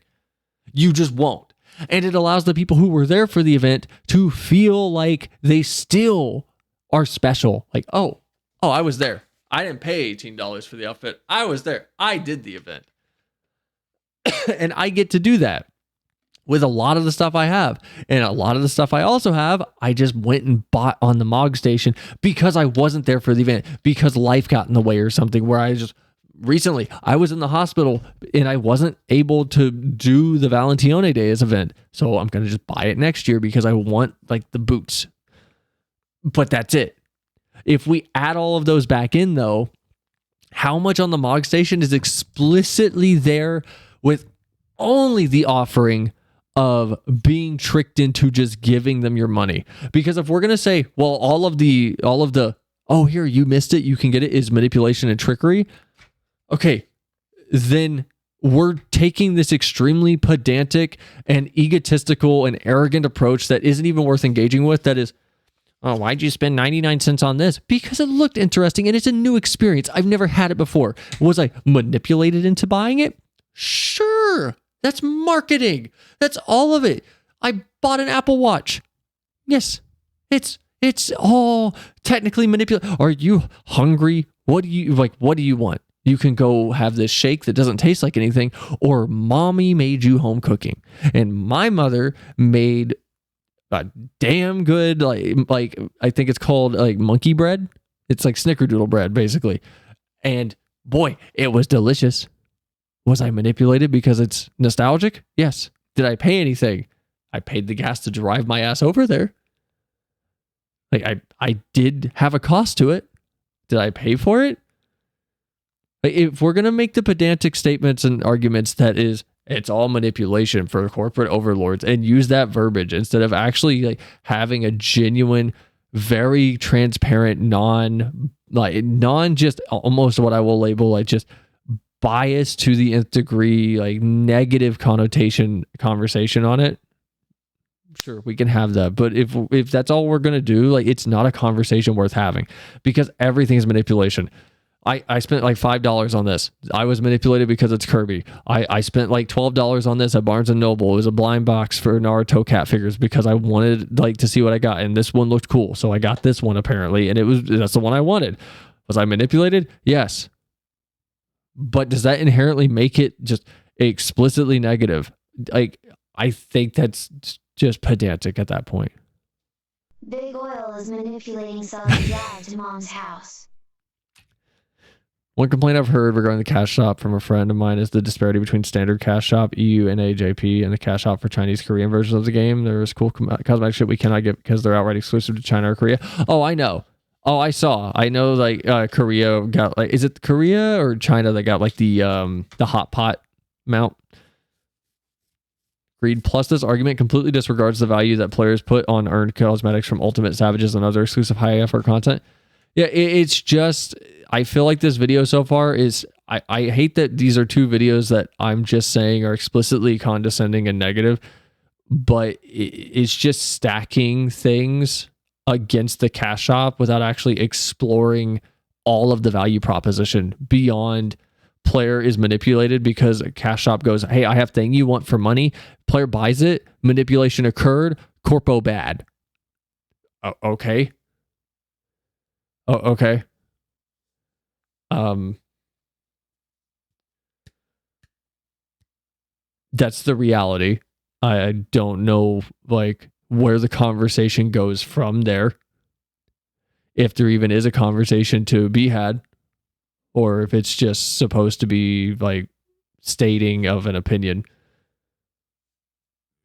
You just won't. And it allows the people who were there for the event to feel like they still are special. Like, oh, I was there. I didn't pay $18 for the outfit. I was there. I did the event. And I get to do that with a lot of the stuff I have. And a lot of the stuff I also have, I just went and bought on the MOG station because I wasn't there for the event, because life got in the way or something, where recently I was in the hospital and I wasn't able to do the Valentione Days event. So I'm going to just buy it next year because I want like the boots. But that's it. If we add all of those back in though, how much on the MOG station is explicitly there with only the offering of being tricked into just giving them your money? Because if we're going to say, well, all of the, oh, here, you missed it, you can get it, is manipulation and trickery. Okay, then we're taking this extremely pedantic and egotistical and arrogant approach that isn't even worth engaging with. That is, oh, why'd you spend 99 cents on this? Because it looked interesting and it's a new experience. I've never had it before. Was I manipulated into buying it? Sure. That's marketing. That's all of it. I bought an Apple Watch. Yes, it's all technically manipulated. Are you hungry? What do you want? You can go have this shake that doesn't taste like anything, or mommy made you home cooking. And my mother made a damn good, like I think it's called like monkey bread. It's like snickerdoodle bread, basically. And boy, it was delicious. Was I manipulated because it's nostalgic? Yes. Did I pay anything? I paid the gas to drive my ass over there. Like I did have a cost to it. Did I pay for it? Like, if we're going to make the pedantic statements and arguments that it's all manipulation for corporate overlords, and use that verbiage instead of actually like having a genuine, very transparent, non just almost what I will label like just bias to the nth degree, like negative connotation conversation on it, sure, we can have that. But if that's all we're going to do, like, it's not a conversation worth having, because everything is manipulation. I spent like $5 on this. I was manipulated because it's Kirby. I spent like $12 on this at Barnes & Noble. It was a blind box for Naruto cat figures because I wanted like to see what I got, and this one looked cool, so I got this one apparently, and that's the one I wanted. Was I manipulated? Yes. But does that inherently make it just explicitly negative? Like, I think that's just pedantic at that point. Big Oil is manipulating selling dad to mom's house. One complaint I've heard regarding the cash shop from a friend of mine is the disparity between standard cash shop, EU and AJP, and the cash shop for Chinese Korean versions of the game. There's cool cosmetic shit we cannot get because they're outright exclusive to China or Korea. Oh, I know. Oh, I know, like, Korea got, like, is it Korea or China that got, like, the hot pot mount? Greed. Plus, this argument completely disregards the value that players put on earned cosmetics from Ultimate Savages and other exclusive high-effort content. Yeah, it's just, I feel like this video so far is, I hate that these are two videos that I'm just saying are explicitly condescending and negative, but it's just stacking things against the cash shop without actually exploring all of the value proposition beyond player is manipulated because a cash shop goes, hey, I have thing you want for money. Player buys it. Manipulation occurred. Corpo bad. Okay. Oh, okay. That's the reality. I don't know, like, where the conversation goes from there, if there even is a conversation to be had, or if it's just supposed to be like stating of an opinion.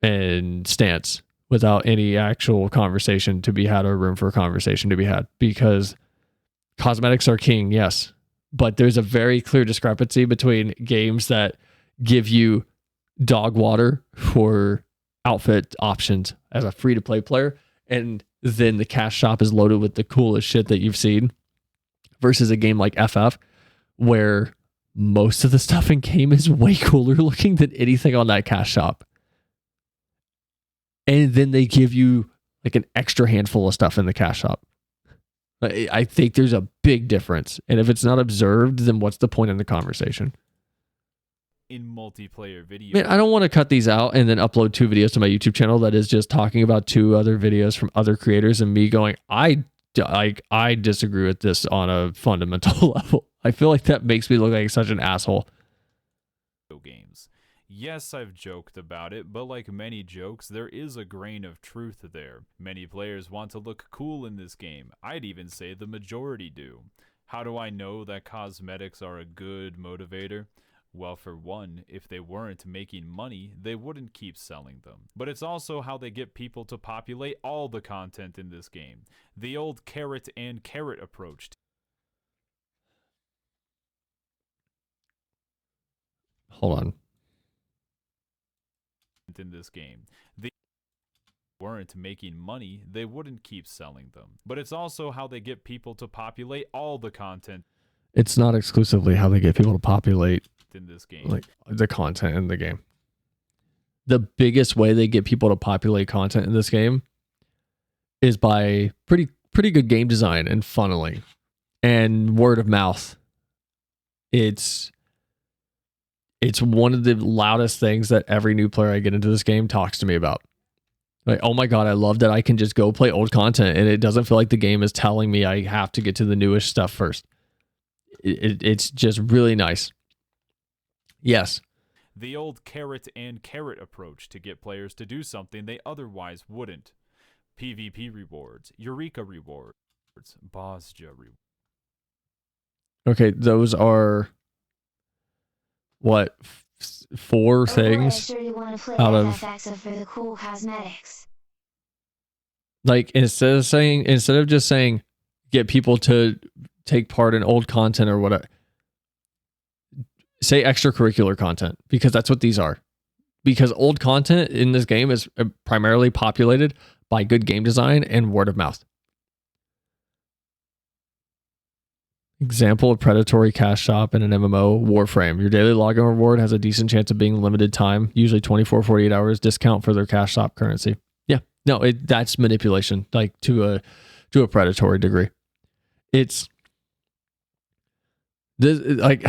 and stance without any actual conversation to be had or room for conversation to be had, because cosmetics are king, yes, but there's a very clear discrepancy between games that give you dog water for outfit options as a free-to-play player, and then the cash shop is loaded with the coolest shit that you've seen, versus a game like FF, where most of the stuff in game is way cooler looking than anything on that cash shop. And then they give you like an extra handful of stuff in the cash shop. I think there's a big difference. And if it's not observed, then what's the point in the conversation? In multiplayer video. Man, I don't want to cut these out and then upload 2 videos to my YouTube channel that is just talking about 2 other videos from other creators and me going, I disagree with this on a fundamental level. I feel like that makes me look like such an asshole. Games. Yes, I've joked about it, but like many jokes, there is a grain of truth there. Many players want to look cool in this game. I'd even say the majority do. How do I know that cosmetics are a good motivator? Well, for one, if they weren't making money, they wouldn't keep selling them. But it's also how they get people to populate all the content in this game. The old carrot and carrot approach. Hold on. In this game. They weren't making money, they wouldn't keep selling them. But it's also how they get people to populate all the content. It's not exclusively how they get people to populate in this game, like the content in the game. The biggest way they get people to populate content in this game is by pretty good game design and funneling and word of mouth. It's one of the loudest things that every new player I get into this game talks to me about. Like, oh my God, I love that I can just go play old content and it doesn't feel like the game is telling me I have to get to the newest stuff first. It's just really nice. Yes. The old carrot and carrot approach to get players to do something they otherwise wouldn't. PvP rewards, Eureka rewards, Bosja rewards. Okay, those are what, 4 things out of for the cool cosmetics. Like instead of just saying get people to take part in old content or whatever, say extracurricular content, because that's what these are. Because old content in this game is primarily populated by good game design and word of mouth. Example of predatory cash shop in an MMO, Warframe. Your daily login reward has a decent chance of being limited time, usually 24, 48 hours, discount for their cash shop currency. Yeah, no, that's manipulation, like to a predatory degree. It's this, like,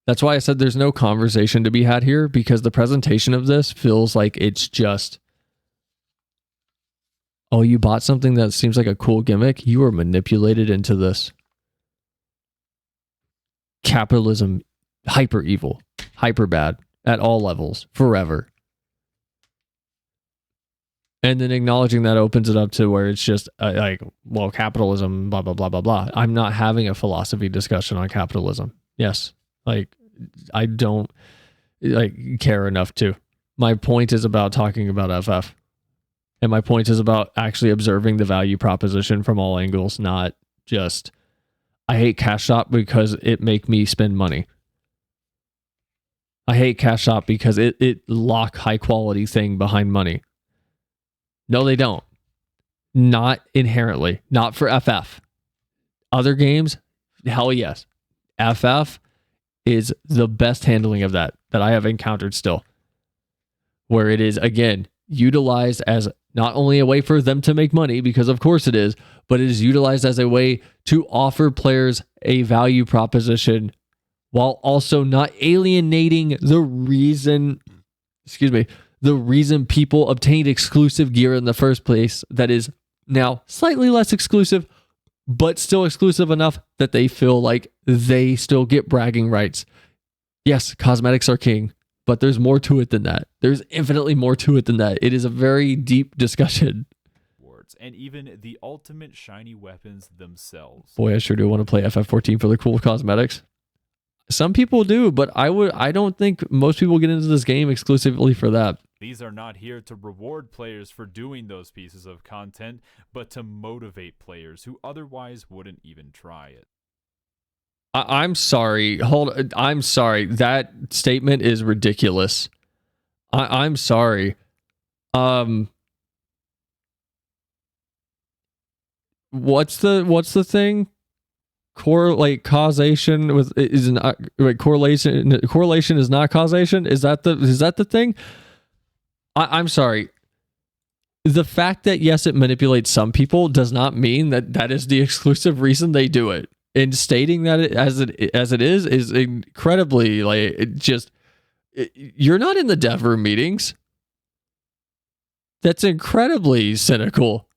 that's why I said there's no conversation to be had here, because the presentation of this feels like it's just, oh, you bought something that seems like a cool gimmick, you were manipulated into this. Capitalism, hyper evil, hyper bad at all levels, forever. And then acknowledging that opens it up to where it's just like, well, capitalism, blah, blah, blah, blah, blah. I'm not having a philosophy discussion on capitalism. Yes. Like, I don't care enough to. My point is about talking about FF. And my point is about actually observing the value proposition from all angles, not just, I hate cash shop because it make me spend money. I hate cash shop because it lock high quality thing behind money. No, they don't. Not inherently. Not for FF. Other games, hell yes. FF is the best handling of that I have encountered still. Where it is, again, utilized as not only a way for them to make money, because of course it is, but it is utilized as a way to offer players a value proposition while also not alienating the reason people obtained exclusive gear in the first place that is now slightly less exclusive, but still exclusive enough that they feel like they still get bragging rights. Yes, cosmetics are king, but there's more to it than that. There's infinitely more to it than that. It is a very deep discussion. And even the ultimate shiny weapons themselves. Boy, I sure do want to play FF14 for the cool cosmetics. Some people do, but I don't think most people get into this game exclusively for that. These are not here to reward players for doing those pieces of content, but to motivate players who otherwise wouldn't even try it. I'm sorry. I'm sorry. That statement is ridiculous. I'm sorry. What's the thing? Causation is not correlation. Correlation is not causation. Is that the thing? I'm sorry. The fact that yes, it manipulates some people does not mean that is the exclusive reason they do it. And stating that as it is incredibly you're not in the dev room meetings. That's incredibly cynical.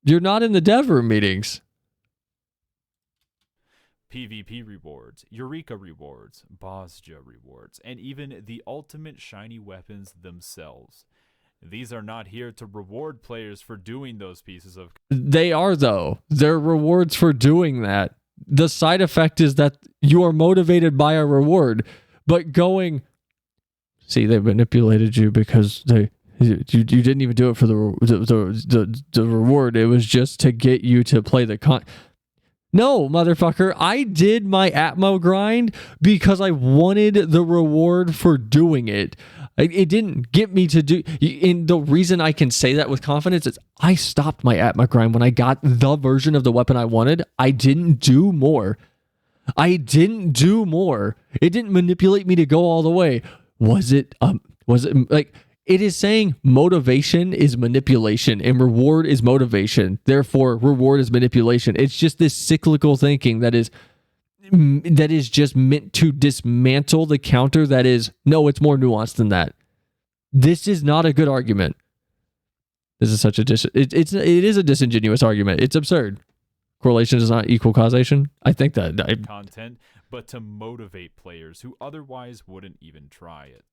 You're not in the dev room meetings. PvP rewards, Eureka rewards, Bosja rewards, and even the ultimate shiny weapons themselves. These are not here to reward players for doing those pieces of... They are, though. They're rewards for doing that. The side effect is that you are motivated by a reward, but going... See, they manipulated you because you didn't even do it for the reward. It was just to get you to play the No, motherfucker. I did my Atmo grind because I wanted the reward for doing it. It didn't get me to do... And the reason I can say that with confidence is I stopped my Atmo grind when I got the version of the weapon I wanted. I didn't do more. It didn't manipulate me to go all the way. Was it like... It is saying motivation is manipulation and reward is motivation. Therefore, reward is manipulation. It's just this cyclical thinking that is just meant to dismantle the counter that is, no, it's more nuanced than that. This is not a good argument. This is such a it is a disingenuous argument. It's absurd. Correlation does not equal causation. I think that content, but to motivate players who otherwise wouldn't even try it.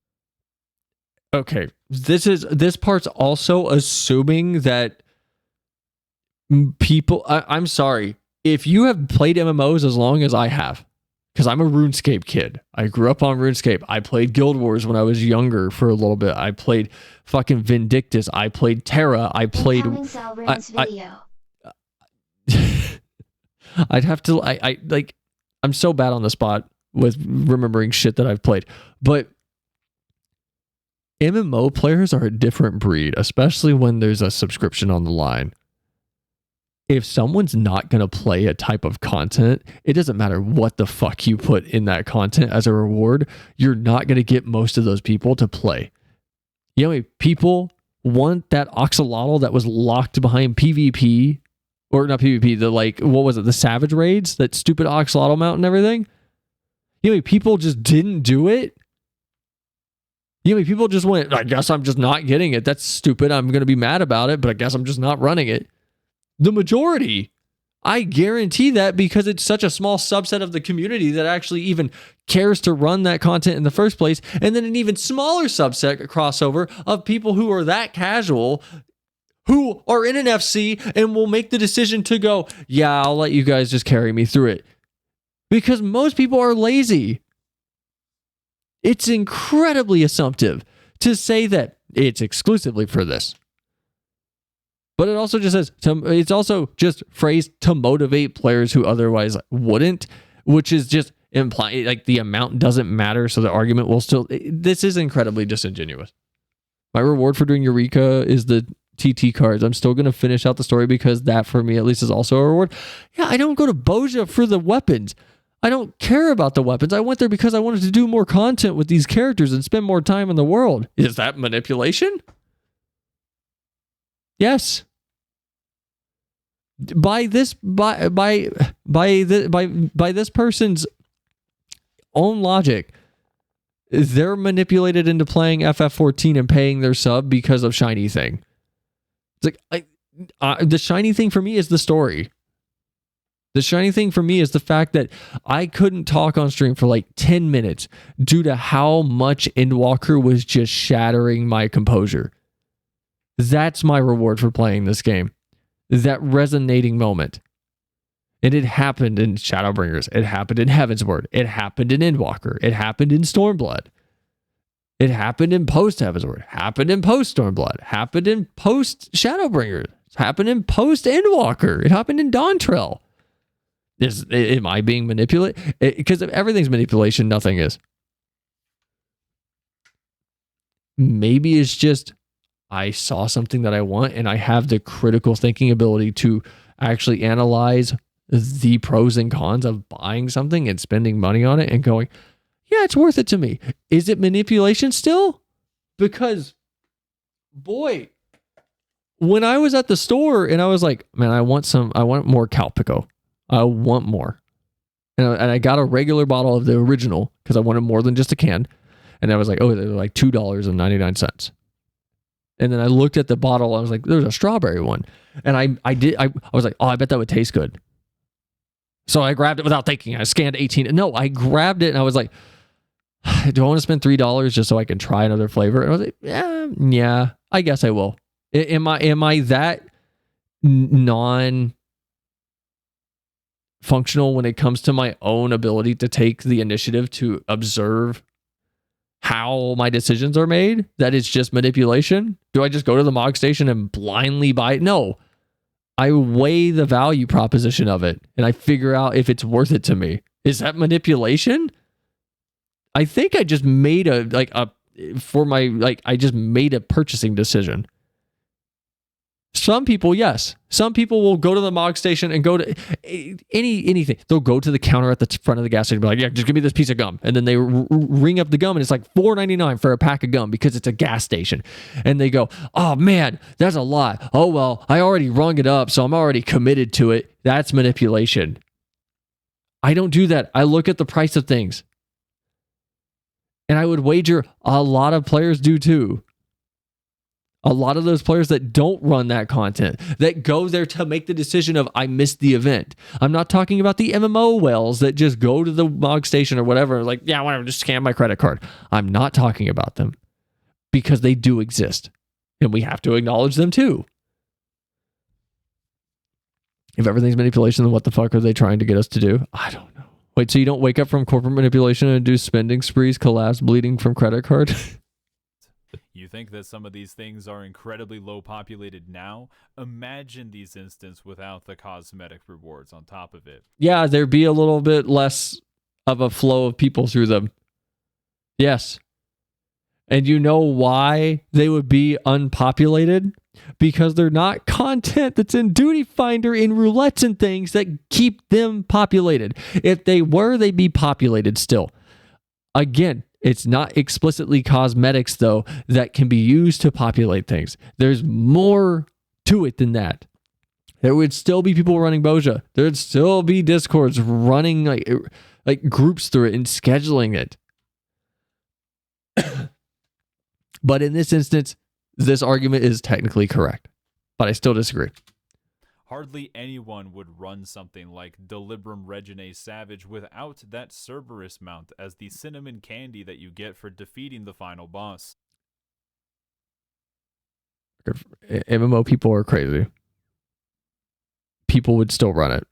Okay, this part's also assuming that people... I'm sorry. If you have played MMOs as long as I have, because I'm a RuneScape kid. I grew up on RuneScape. I played Guild Wars when I was younger for a little bit. I played fucking Vindictus. I played Terra. I played... I'd have to... I'm so bad on the spot with remembering shit that I've played. But MMO players are a different breed, especially when there's a subscription on the line. If someone's not going to play a type of content, it doesn't matter what the fuck you put in that content as a reward, you're not going to get most of those people to play. You know, people want that axolotl that was locked behind PvP, or not PvP, the Savage Raids, that stupid axolotl mount and everything. You know, people just didn't do it. You know, people just went, I guess I'm just not getting it. That's stupid. I'm going to be mad about it, but I guess I'm just not running it. The majority, I guarantee that, because it's such a small subset of the community that actually even cares to run that content in the first place. And then an even smaller subset crossover of people who are that casual, who are in an FC and will make the decision to go, yeah, I'll let you guys just carry me through it. Because most people are lazy. It's incredibly assumptive to say that it's exclusively for this. But it also just says, it's also just phrased to motivate players who otherwise wouldn't, which is just implying like the amount doesn't matter, so the argument will still... This is incredibly disingenuous. My reward for doing Eureka is the TT cards. I'm still going to finish out the story because that for me at least is also a reward. Yeah, I don't go to Bosja for the weapons. I don't care about the weapons. I went there because I wanted to do more content with these characters and spend more time in the world. Is that manipulation? Yes. By this person's own logic, they're manipulated into playing FF14 and paying their sub because of shiny thing. It's like the shiny thing for me is the story. The shiny thing for me is the fact that I couldn't talk on stream for like 10 minutes due to how much Endwalker was just shattering my composure. That's my reward for playing this game. That resonating moment. And it happened in Shadowbringers. It happened in Heavensward. It happened in Endwalker. It happened in Stormblood. It happened in post Heavensward, happened in post Stormblood, happened in post Shadowbringer, happened in post Endwalker, it happened in Dawntrail. Am I being manipulated? Because if everything's manipulation, nothing is. Maybe it's just I saw something that I want and I have the critical thinking ability to actually analyze the pros and cons of buying something and spending money on it and going, yeah, it's worth it to me. Is it manipulation still? Because, boy, when I was at the store and I was like, man, I want more Calpico. I want more. And I got a regular bottle of the original because I wanted more than just a can. And I was like, oh, they're like $2.99. And then I looked at the bottle. I was like, there's a strawberry one. And I was like, oh, I bet that would taste good. So I grabbed it without thinking. I scanned 18. No, I grabbed it and I was like, do I want to spend $3 just so I can try another flavor? And I was like, yeah, I guess I will. Am I that non-functional when it comes to my own ability to take the initiative to observe how my decisions are made? That it's just manipulation? Do I just go to the Mog Station and blindly buy it? No. I weigh the value proposition of it and I figure out if it's worth it to me. Is that manipulation? I think I just made I just made a purchasing decision. Some people, yes. Some people will go to the Mog Station and go to anything. They'll go to the counter at the front of the gas station and be like, yeah, just give me this piece of gum. And then they ring up the gum and it's like $4.99 for a pack of gum because it's a gas station. And they go, oh man, that's a lot. Oh well, I already rung it up, so I'm already committed to it. That's manipulation. I don't do that. I look at the price of things. And I would wager a lot of players do too. A lot of those players that don't run that content, that go there to make the decision of, I missed the event. I'm not talking about the MMO whales that just go to the Mog Station or whatever, like, yeah, whatever, just scan my credit card. I'm not talking about them because they do exist. And we have to acknowledge them too. If everything's manipulation, then what the fuck are they trying to get us to do? I don't know. Wait, so you don't wake up from corporate manipulation and do spending sprees, collapse, bleeding from credit card? You think that some of these things are incredibly low populated now? Imagine these instances without the cosmetic rewards on top of it. Yeah, there'd be a little bit less of a flow of people through them. Yes. And you know why they would be unpopulated? Because they're not content that's in Duty Finder, in roulettes and things that keep them populated. If they were, they'd be populated still. Again, it's not explicitly cosmetics, though, that can be used to populate things. There's more to it than that. There would still be people running Boja. There'd still be Discords running like groups through it and scheduling it. But in this instance, this argument is technically correct. But I still disagree. Hardly anyone would run something like Delibrum Reginae Savage without that Cerberus mount as the cinnamon candy that you get for defeating the final boss. MMO people are crazy. People would still run it.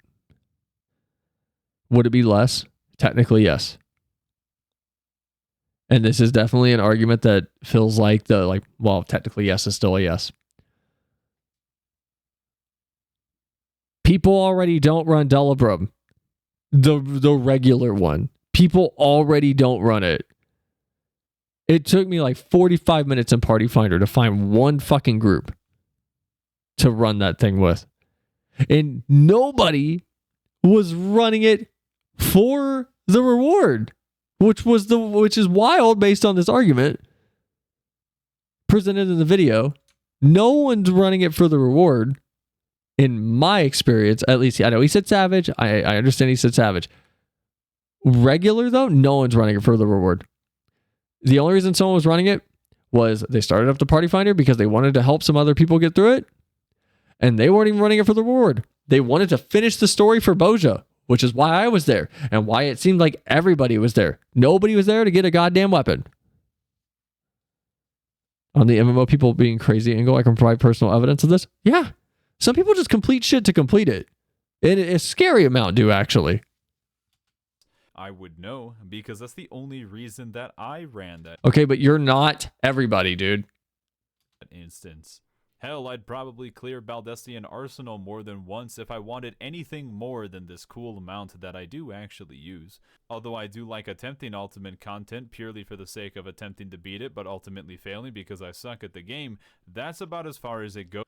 Would it be less? Technically, yes. And this is definitely an argument that feels like well, technically yes is still a yes. People already don't run Delibrum. The regular one. People already don't run it. It took me like 45 minutes in Party Finder to find one fucking group to run that thing with. And nobody was running it for the reward, which is wild based on this argument presented in the video. No one's running it for the reward. In my experience, at least, I know he said Savage. I understand he said Savage. Regular, though, no one's running it for the reward. The only reason someone was running it was they started up the Party Finder because they wanted to help some other people get through it. And they weren't even running it for the reward. They wanted to finish the story for Boja, which is why I was there and why it seemed like everybody was there. Nobody was there to get a goddamn weapon. On the MMO people being crazy angle, I can provide personal evidence of this. Yeah. Some people just complete shit to complete it. And a scary amount do, actually. I would know, because that's the only reason that I ran that Okay, but you're not everybody, dude. instance. Hell, I'd probably clear Baldestian Arsenal more than once if I wanted anything more than this cool amount that I do actually use. Although I do like attempting ultimate content purely for the sake of attempting to beat it, but ultimately failing because I suck at the game, that's about as far as it goes.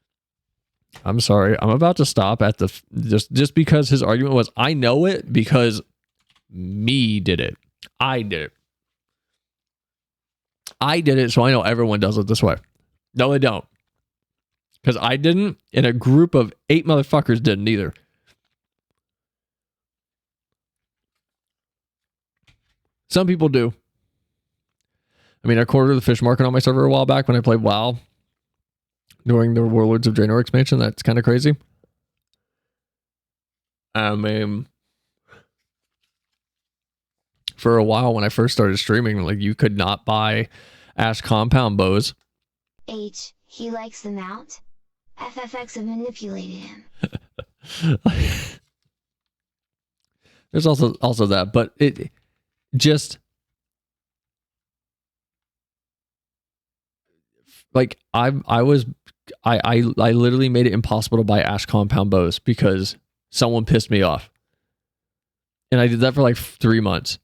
I'm sorry. I'm about to stop at the just because his argument was I know it because me did it. I did it. I did it, so I know everyone does it this way. No, they don't. Because I didn't, and a group of 8 motherfuckers didn't either. Some people do. I mean, I cornered the fish market on my server a while back when I played WoW during the Warlords of Draenor expansion. That's kind of crazy. I mean, for a while when I first started streaming, like you could not buy Ash compound bows. H, he likes the mount? FFX have manipulated him. There's also that, but it just like I literally made it impossible to buy Ash compound bows because someone pissed me off. And I did that for like 3 months.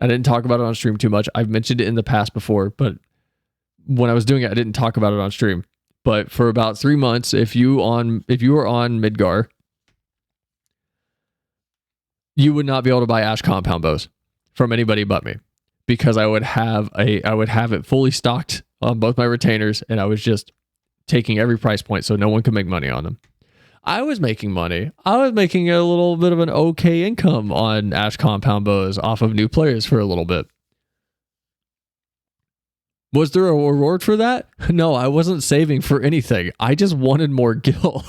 I didn't talk about it on stream too much. I've mentioned it in the past before, but when I was doing it, I didn't talk about it on stream. But for about 3 months, if you were on Midgar, you would not be able to buy Ash compound bows from anybody but me, because I would have it fully stocked on both my retainers, and I was just taking every price point so no one could make money on them. I was making money. I was making a little bit of an okay income on Ash compound bows off of new players for a little bit. Was there a reward for that? No, I wasn't saving for anything. I just wanted more gil.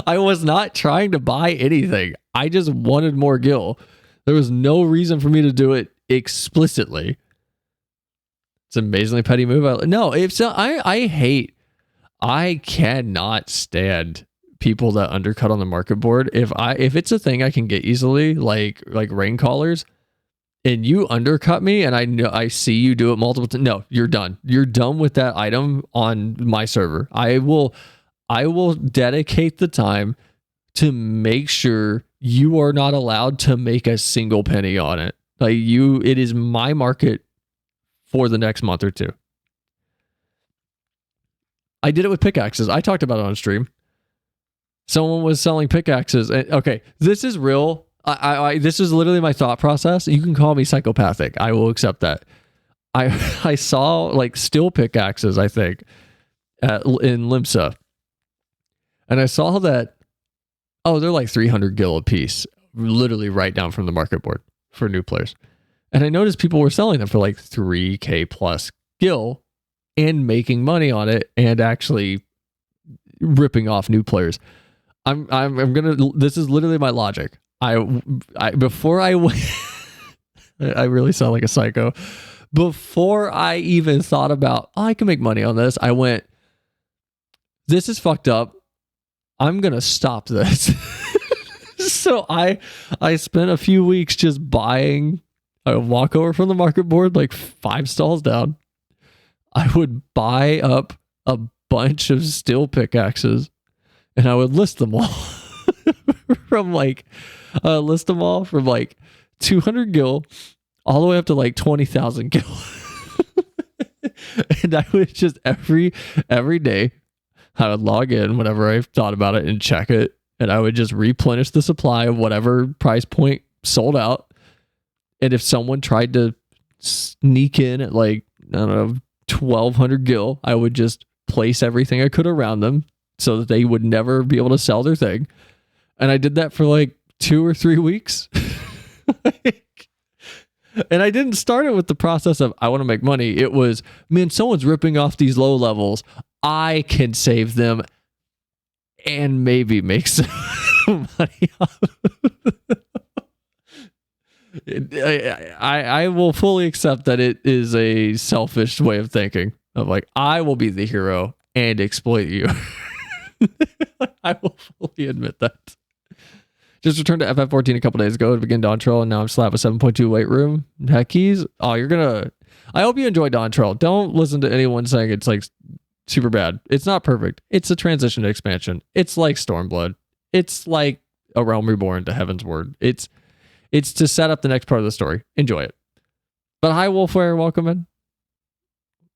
I was not trying to buy anything. I just wanted more gil. There was no reason for me to do it explicitly. It's an amazingly petty move. I cannot stand people that undercut on the market board. If it's a thing I can get easily, like rain callers, and you undercut me, and I see you do it multiple times. No, you're done. You're done with that item on my server. I will dedicate the time to make sure you are not allowed to make a single penny on it. It is my market for the next month or two. I did it with pickaxes. I talked about it on stream. Someone was selling pickaxes. Okay, this is real. This is literally my thought process. You can call me psychopathic. I will accept that. I saw like steel pickaxes, I think, in Limsa. And I saw that, they're like 300 gil a piece, literally right down from the market board for new players. And I noticed people were selling them for like 3K plus gil and making money on it and actually ripping off new players. This is literally my logic. I really sound like a psycho. Before I even thought about, I can make money on this, I went, this is fucked up. I'm going to stop this. So I spent a few weeks just buying. I would walk over from the market board like 5 stalls down. I would buy up a bunch of steel pickaxes and I would list them all from like 200 gil all the way up to like 20,000 gil. And I would just every day I would log in whenever I thought about it and check it, and I would just replenish the supply of whatever price point sold out. And if someone tried to sneak in at like, I don't know, 1,200 gil, I would just place everything I could around them so that they would never be able to sell their thing. And I did that for like 2 or 3 weeks. And I didn't start it with the process of, I want to make money. It was, man, someone's ripping off these low levels. I can save them and maybe make some money off I will fully accept that it is a selfish way of thinking of like, I will be the hero and exploit you. I will fully admit that. Just returned to FF14 a couple days ago to begin Dawn Trail, and now I'm slapped with 7.2 weight room. Heckies. Oh, you're gonna... I hope you enjoy Dawn Trail. Don't listen to anyone saying it's like super bad. It's not perfect. It's a transition to expansion. It's like Stormblood. It's like A Realm Reborn to Heaven's Word. It's to set up the next part of the story. Enjoy it. But hi, Wolfware. Welcome in.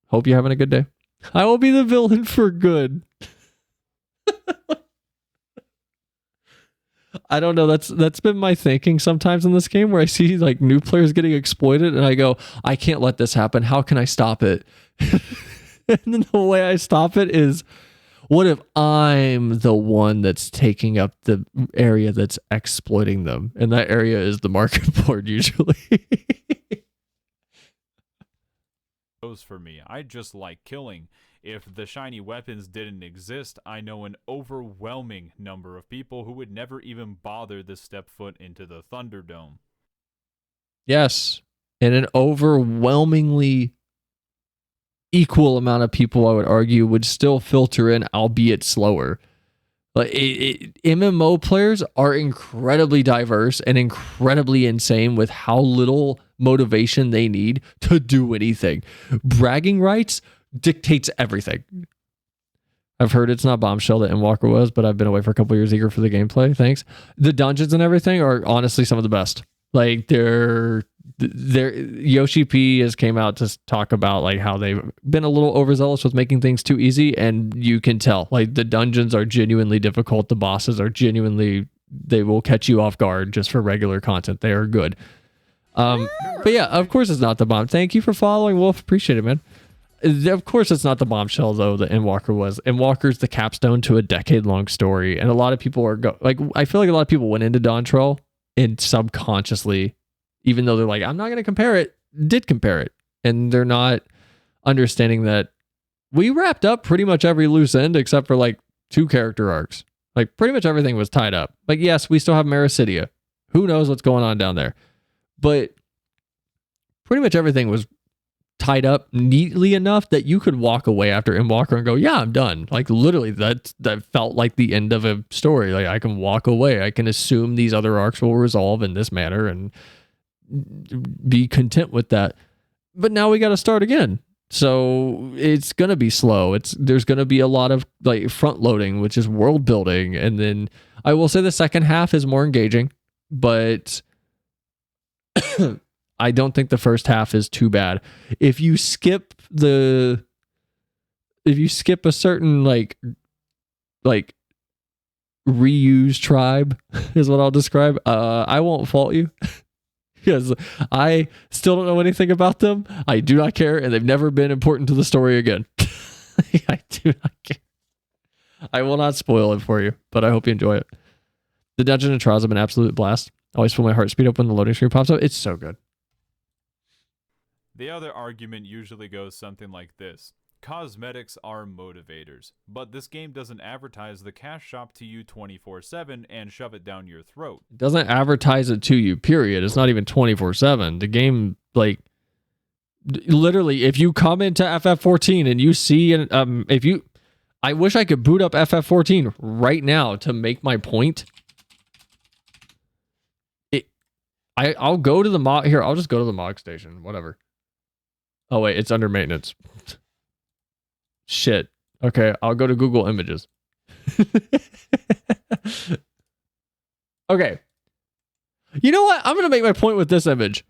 Hope you're having a good day. I will be the villain for good. I don't know. That's been my thinking sometimes in this game, where I see like new players getting exploited and I go, I can't let this happen. How can I stop it? And then the way I stop it is, what if I'm the one that's taking up the area that's exploiting them? And that area is the market board usually. Goes for me. I just like killing. If the shiny weapons didn't exist, I know an overwhelming number of people who would never even bother to step foot into the Thunderdome. Yes. And an overwhelmingly equal amount of people, I would argue, would still filter in, albeit slower. Like MMO players are incredibly diverse and incredibly insane with how little motivation they need to do anything. Bragging rights dictates everything. I've heard it's not Bombshell that Endwalker was, but I've been away for a couple years eager for the gameplay. Thanks. The dungeons and everything are honestly some of the best. Like they're Yoshi P has came out to talk about like how they've been a little overzealous with making things too easy, and you can tell like the dungeons are genuinely difficult. The bosses are genuinely, they will catch you off guard just for regular content. They are good. But yeah, of course it's not the bomb. Thank you for following, Wolf. Appreciate it, man. Of course it's not the Bombshell though that Endwalker was. Endwalker's the capstone to a decade-long story, and a lot of people are I feel like a lot of people went into Dawn Trail and subconsciously, even though they're like, I'm not going to compare it, did compare it, and they're not understanding that we wrapped up pretty much every loose end except for like 2 character arcs. Like pretty much everything was tied up. Like yes, we still have Maricidia. Who knows what's going on down there, but pretty much everything was tied up neatly enough that you could walk away after Endwalker and go, yeah, I'm done. Like literally that felt like the end of a story. Like I can walk away. I can assume these other arcs will resolve in this manner and be content with that. But now we got to start again. So it's going to be slow. There's going to be a lot of like front loading, which is world building. And then I will say the second half is more engaging, but I don't think the first half is too bad. If you skip a certain like reuse tribe is what I'll describe, I won't fault you because I still don't know anything about them. I do not care, and they've never been important to the story again. I do not care. I will not spoil it for you, but I hope you enjoy it. The dungeon and trials have been an absolute blast. Always feel my heart speed up when the loading screen pops up. It's so good. The other argument usually goes something like this. Cosmetics are motivators, but this game doesn't advertise the cash shop to you 24/7 and shove it down your throat. It doesn't advertise it to you, period. It's not even 24/7. The game, like, literally, if you come into FF14 and you see, I wish I could boot up FF14 right now to make my point. I'll go to the mod here. I'll just go to the mod station, whatever. Oh wait, it's under maintenance. Shit. Okay, I'll go to Google Images. Okay. You know what? I'm going to make my point with this image.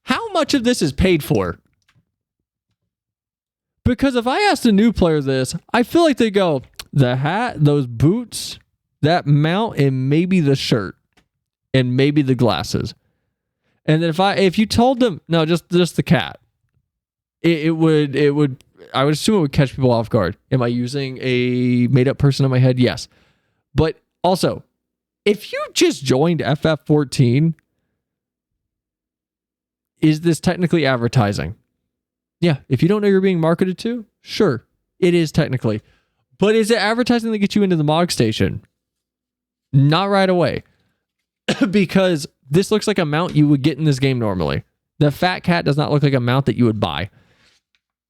How much of this is paid for? Because if I asked a new player this, I feel like they go, the hat, those boots, that mount, and maybe the shirt, and maybe the glasses. And then if you told them, no, just the cat, I would assume it would catch people off guard. Am I using a made up person in my head? Yes. But also, if you just joined FF14, is this technically advertising? Yeah. If you don't know you're being marketed to, sure, it is technically. But is it advertising that gets you into the MOG station? Not right away. Because this looks like a mount you would get in this game normally. The fat cat does not look like a mount that you would buy.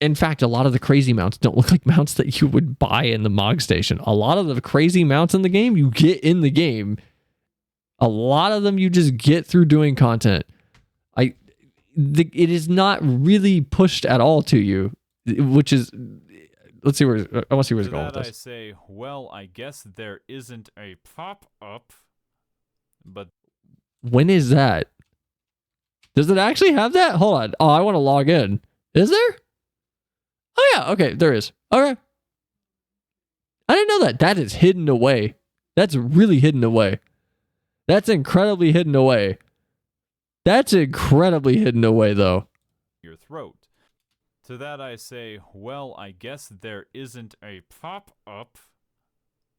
In fact, a lot of the crazy mounts don't look like mounts that you would buy in the Mog Station. A lot of the crazy mounts in the game, you get in the game. A lot of them you just get through doing content. It is not really pushed at all to you, which is... Let's see where... I want to see where it's going with this. I say, well, I guess there isn't a pop-up, but... When is that? Does it actually have that? Hold on. Oh, I want to log in. Is there? Oh, yeah. Okay, there is. Okay. I didn't know that. That is hidden away. That's really hidden away. That's incredibly hidden away. That's incredibly hidden away, though. Your throat. To that I say, well, I guess there isn't a pop-up,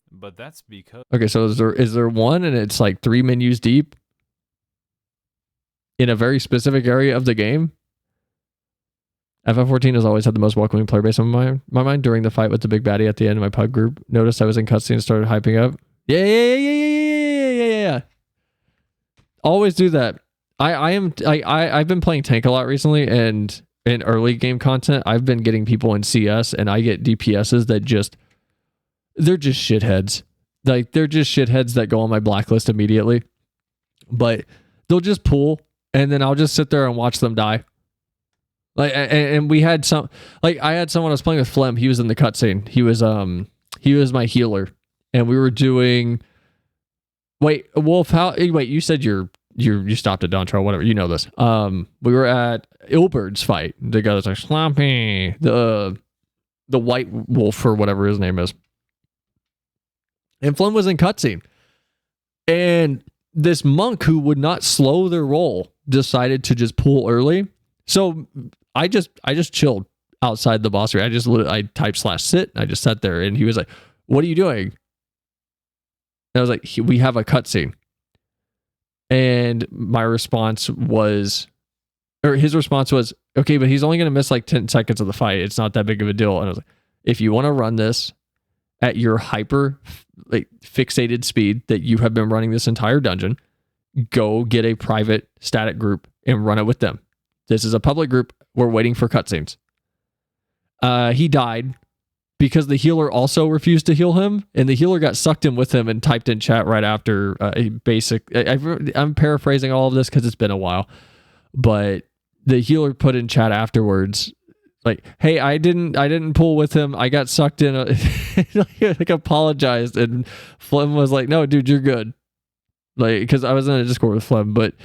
but that's because... Okay, so is there one and it's like 3 menus deep in a very specific area of the game? FF14 has always had the most welcoming player base on my mind. During the fight with the big baddie at the end of my pub group, noticed I was in cutscene and started hyping up. Yeah. Always do that. I've been playing tank a lot recently, and in early game content, I've been getting people in CS, and I get DPSs that they're just shitheads. Like, they're just shitheads that go on my blacklist immediately. But they'll just pull, and then I'll just sit there and watch them die. Like, and we had some, like, I had someone I was playing with, Flem. He was in the cutscene. He was my healer, and we were doing. Wait, Wolf, you said you stopped at Dontro, whatever. You know this. We were at Ilbert's fight. The guy that's like Sloppy, the white wolf or whatever his name is, and Flem was in cutscene, and this monk who would not slow their roll decided to just pull early. So I just chilled outside the boss area. I typed /sit. And I just sat there, and he was like, "What are you doing?" And I was like, "We have a cutscene." And my response was, or his response was, "Okay, but he's only going to miss like 10 seconds of the fight. It's not that big of a deal." And I was like, "If you want to run this at your hyper fixated speed that you have been running this entire dungeon, go get a private static group and run it with them. This is a public group. We're waiting for cutscenes." He died because the healer also refused to heal him, and the healer got sucked in with him and typed in chat right after a basic... I'm paraphrasing all of this because it's been a while, but the healer put in chat afterwards, like, "Hey, I didn't pull with him. I got sucked in." Like, apologized, and Flem was like, "No, dude, you're good." Like, because I was in a Discord with Flem, but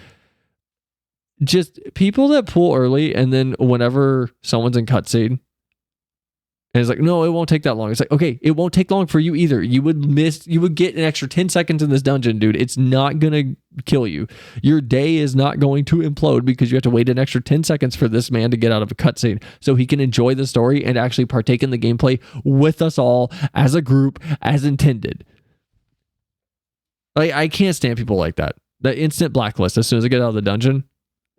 just people that pull early, and then whenever someone's in cutscene, and it's like, "No, it won't take that long." It's like, okay, it won't take long for you either. You would get an extra 10 seconds in this dungeon, dude. It's not going to kill you. Your day is not going to implode because you have to wait an extra 10 seconds for this man to get out of a cutscene so he can enjoy the story and actually partake in the gameplay with us all as a group as intended. Like, I can't stand people like that. The instant blacklist as soon as I get out of the dungeon.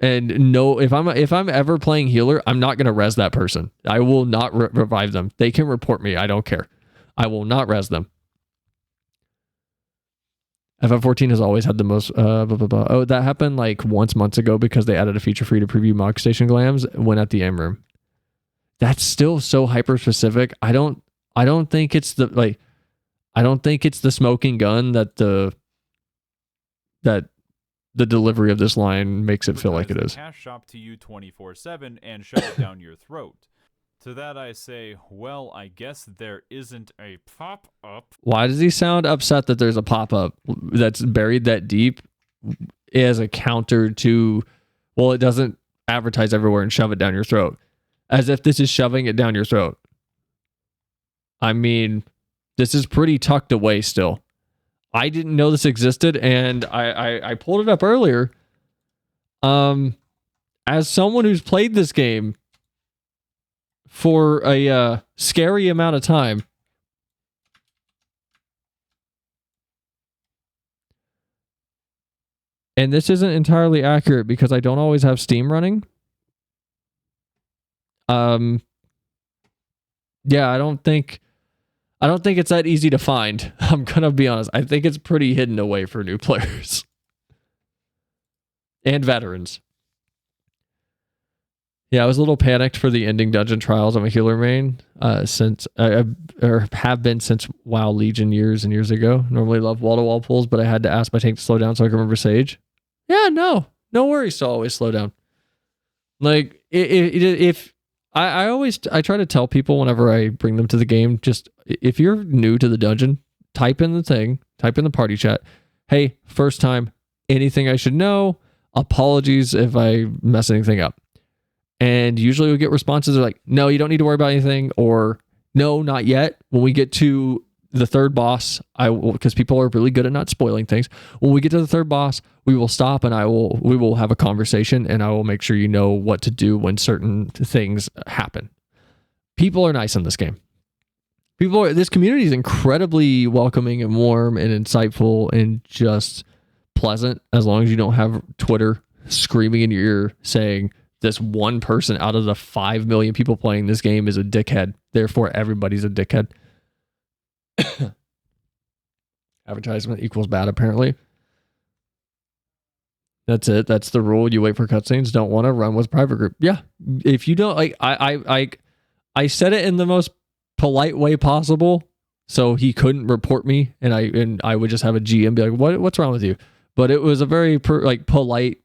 And no, if I'm ever playing healer, I'm not going to res that person. I will not revive them. They can report me. I don't care. I will not res them. FF14 has always had the most... Oh, that happened like months ago because they added a feature for you to preview Mog Station glams when at the M room. That's still so hyper specific. I don't think it's the smoking gun that the delivery of this line makes it feel like it is. Cash shop to you 24/7 and shove it down your throat. To that I say, well, I guess there isn't a pop-up. Why does he sound upset that there's a pop-up that's buried that deep as a counter to, well, it doesn't advertise everywhere and shove it down your throat? As if this is shoving it down your throat. I mean, this is pretty tucked away still. I didn't know this existed, and I pulled it up earlier. As someone who's played this game for a scary amount of time, and this isn't entirely accurate because I don't always have Steam running. Yeah, I don't think it's that easy to find. I'm going to be honest. I think it's pretty hidden away for new players. And veterans. Yeah, I was a little panicked for the ending dungeon trials. I'm a healer main since or have been since WoW Legion years and years ago. Normally love wall-to-wall pulls, but I had to ask my tank to slow down so I can remember Sage. Yeah, no worries to always slow down. Like if I try to tell people whenever I bring them to the game, just if you're new to the dungeon, type in the party chat. Hey, first time, anything I should know? Apologies if I mess anything up. And usually we get responses like, no, you don't need to worry about anything, or no, not yet. When we get to the third boss, because people are really good at not spoiling things. When we get to the third boss, we will stop and we will have a conversation, and I will make sure you know what to do when certain things happen. People are nice in this game. This community is incredibly welcoming and warm and insightful and just pleasant, as long as you don't have Twitter screaming in your ear saying this one person out of the 5 million people playing this game is a dickhead. Therefore, everybody's a dickhead. Advertisement equals bad, apparently. That's it. That's the rule. You wait for cutscenes. Don't want to run with private group. Yeah. If you don't, like, I said it in the most polite way possible, so he couldn't report me, and I would just have a GM be like, what's wrong with you? But it was a very polite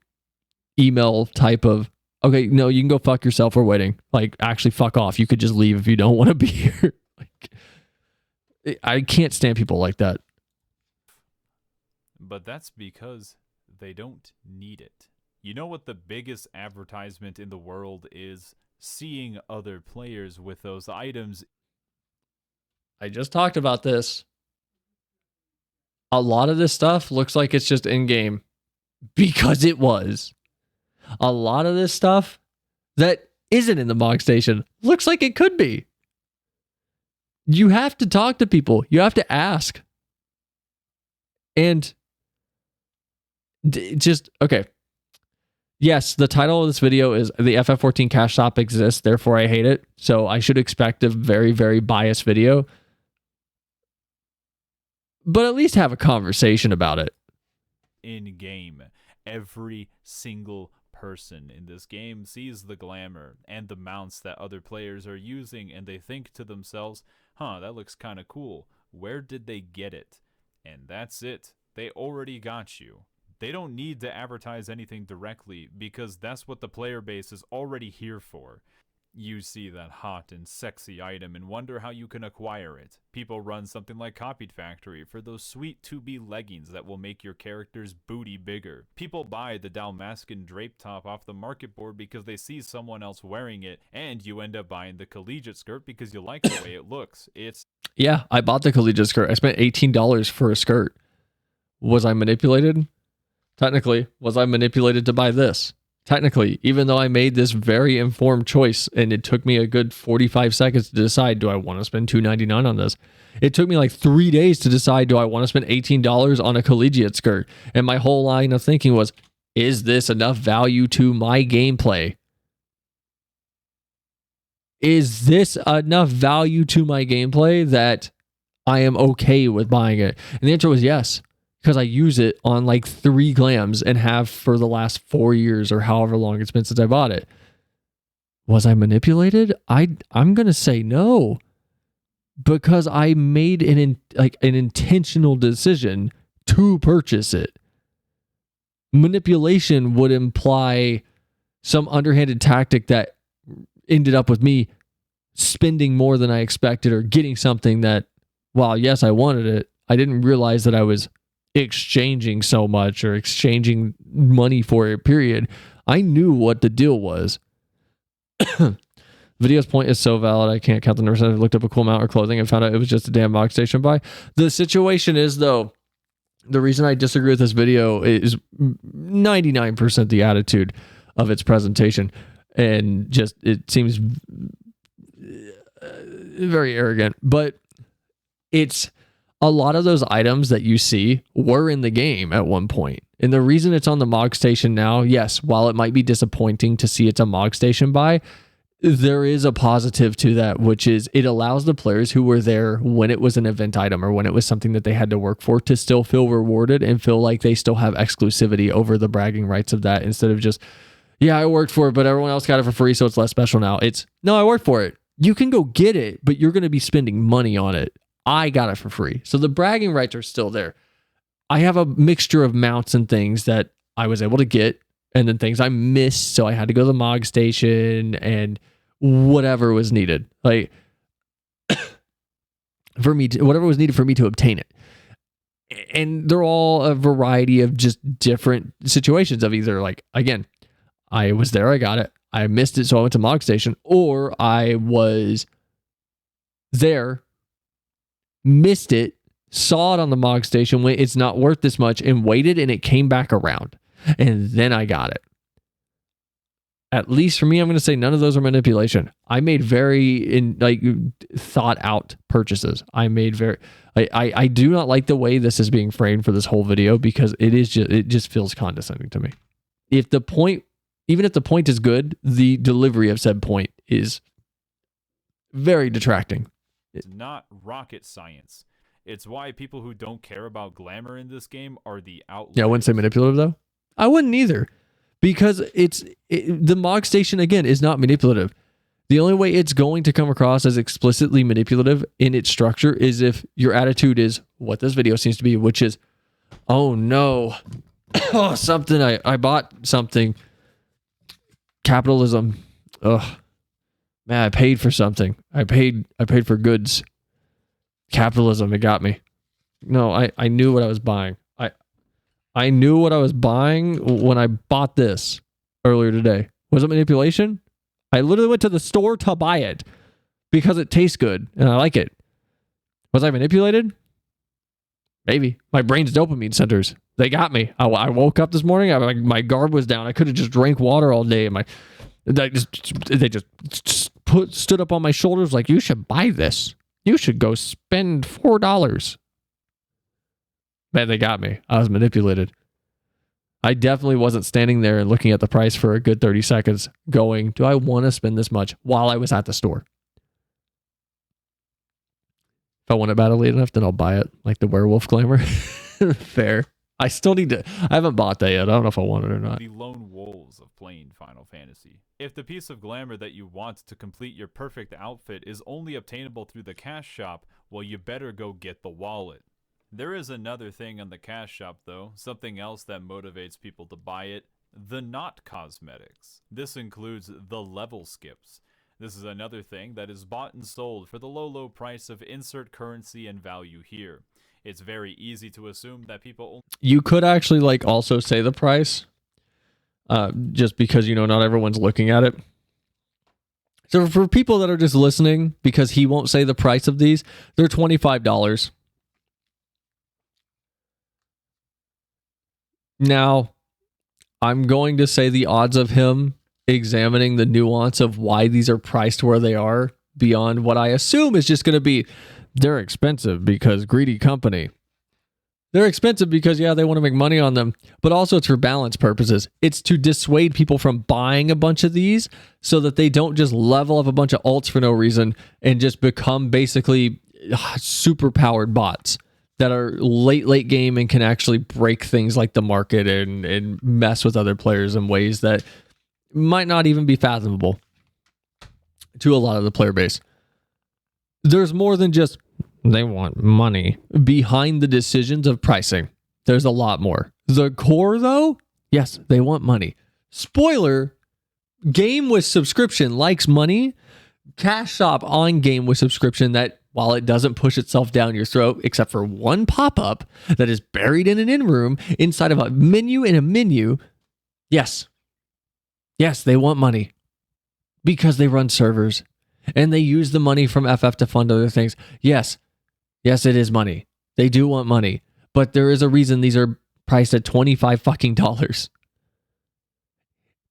email type of, okay, no, you can go fuck yourself. We're waiting. Like, actually, fuck off. You could just leave if you don't want to be here. Like, I can't stand people like that. But that's because they don't need it. You know what the biggest advertisement in the world is? Seeing other players with those items. I just talked about this. A lot of this stuff looks like it's just in-game because it was. A lot of this stuff that isn't in the Mog Station looks like it could be. You have to talk to people. You have to ask. And okay. Yes, the title of this video is The FF14 Cash Shop Exists, Therefore I Hate It. So I should expect a very, very biased video. But at least have a conversation about it. In game, every single person in this game sees the glamour and the mounts that other players are using, and they think to themselves, that looks kind of cool. Where did they get it? And that's it. They already got you. They don't need to advertise anything directly because that's what the player base is already here for. You see that hot and sexy item and wonder how you can acquire it. People run something like Copied Factory for those sweet 2B leggings that will make your character's booty bigger. People buy the Dalmascan drape top off the market board because they see someone else wearing it, and you end up buying the collegiate skirt because you like the way it looks. Yeah, I bought the collegiate skirt. I spent $18 for a skirt. Was I manipulated? Technically, was I manipulated to buy this? Technically, even though I made this very informed choice and it took me a good 45 seconds to decide, do I want to spend $2.99 on this? It took me like 3 days to decide, do I want to spend $18 on a collegiate skirt? And my whole line of thinking was, is this enough value to my gameplay? Is this enough value to my gameplay that I am okay with buying it? And the answer was yes. Because I use it on like 3 glams and have for the last 4 years or however long it's been since I bought it. Was I manipulated? I'm going to say no. Because I made an intentional decision to purchase it. Manipulation would imply some underhanded tactic that ended up with me spending more than I expected or getting something that, while yes, I wanted it, I didn't realize that I was exchanging so much or exchanging money for it, period. I knew what the deal was. Video's point is so valid. I can't count the numbers. I looked up a cool mount or clothing and found out it was just a damn Mog Station buy. The situation is, though, the reason I disagree with this video is 99% the attitude of its presentation. And just, it seems very arrogant. But it's a lot of those items that you see were in the game at one point. And the reason it's on the Mog Station now, yes, while it might be disappointing to see it's a Mog Station buy, there is a positive to that, which is it allows the players who were there when it was an event item or when it was something that they had to work for to still feel rewarded and feel like they still have exclusivity over the bragging rights of that, instead of just, Yeah, I worked for it, but everyone else got it for free, so it's less special now. No, I worked for it. You can go get it, but you're going to be spending money on it. I got it for free. So the bragging rights are still there. I have a mixture of mounts and things that I was able to get, and then things I missed, so I had to go to the MOG station and whatever was needed. Like, whatever was needed for me to obtain it. And they're all a variety of just different situations of either, like, again, I was there, I got it. I missed it, so I went to MOG station, or I was there, missed it, saw it on the MOG station, went, it's not worth this much, and waited, and it came back around. And then I got it. At least for me, I'm going to say none of those are manipulation. I made very thought out purchases. I do not like the way this is being framed for this whole video, because it just feels condescending to me. Even if the point is good, the delivery of said point is very detracting. It's not rocket science. It's why people who don't care about glamour in this game are the outliers. Yeah, I wouldn't say manipulative, though. I wouldn't either. Because the MOG station, again, is not manipulative. The only way it's going to come across as explicitly manipulative in its structure is if your attitude is what this video seems to be, which is, oh no, oh, something, I bought something. Capitalism. Ugh. Man, I paid for something. I paid for goods. Capitalism, it got me. No, I knew what I was buying. I knew what I was buying when I bought this earlier today. Was it manipulation? I literally went to the store to buy it because it tastes good and I like it. Was I manipulated? Maybe. My brain's dopamine centers. They got me. I woke up this morning. My guard was down. I could have just drank water all day. And they just stood up on my shoulders like, you should buy this. You should go spend $4. Man, they got me. I was manipulated. I definitely wasn't standing there and looking at the price for a good 30 seconds going, do I want to spend this much while I was at the store? If I want it badly enough, then I'll buy it, like the werewolf glamour. Fair. I still need to. I haven't bought that yet. I don't know if I want it or not. The lone wolves of playing Final Fantasy. If the piece of glamour that you want to complete your perfect outfit is only obtainable through the cash shop, well, you better go get the wallet. There is another thing in the cash shop, though, something else that motivates people to buy it: the not cosmetics. This includes the level skips. This is another thing that is bought and sold for the low price of insert currency and value here. It's very easy to assume that people... You could actually also say the price, just because, not everyone's looking at it. So for people that are just listening, because he won't say the price of these, they're $25. Now, I'm going to say the odds of him examining the nuance of why these are priced where they are beyond what I assume is just going to be, they're expensive because greedy company. They're expensive because, yeah, they want to make money on them, but also it's for balance purposes. It's to dissuade people from buying a bunch of these so that they don't just level up a bunch of alts for no reason and just become basically super powered bots that are late game and can actually break things like the market and mess with other players in ways that might not even be fathomable to a lot of the player base. There's more than just they want money behind the decisions of pricing. There's a lot more. The core, though, yes, they want money. Spoiler, game with subscription likes money. Cash shop on game with subscription that, while it doesn't push itself down your throat, except for one pop-up that is buried in an in-room inside of a menu in a menu, yes, they want money because they run servers and they use the money from FF to fund other things. Yes, it is money. They do want money, but there is a reason these are priced at $25 fucking dollars.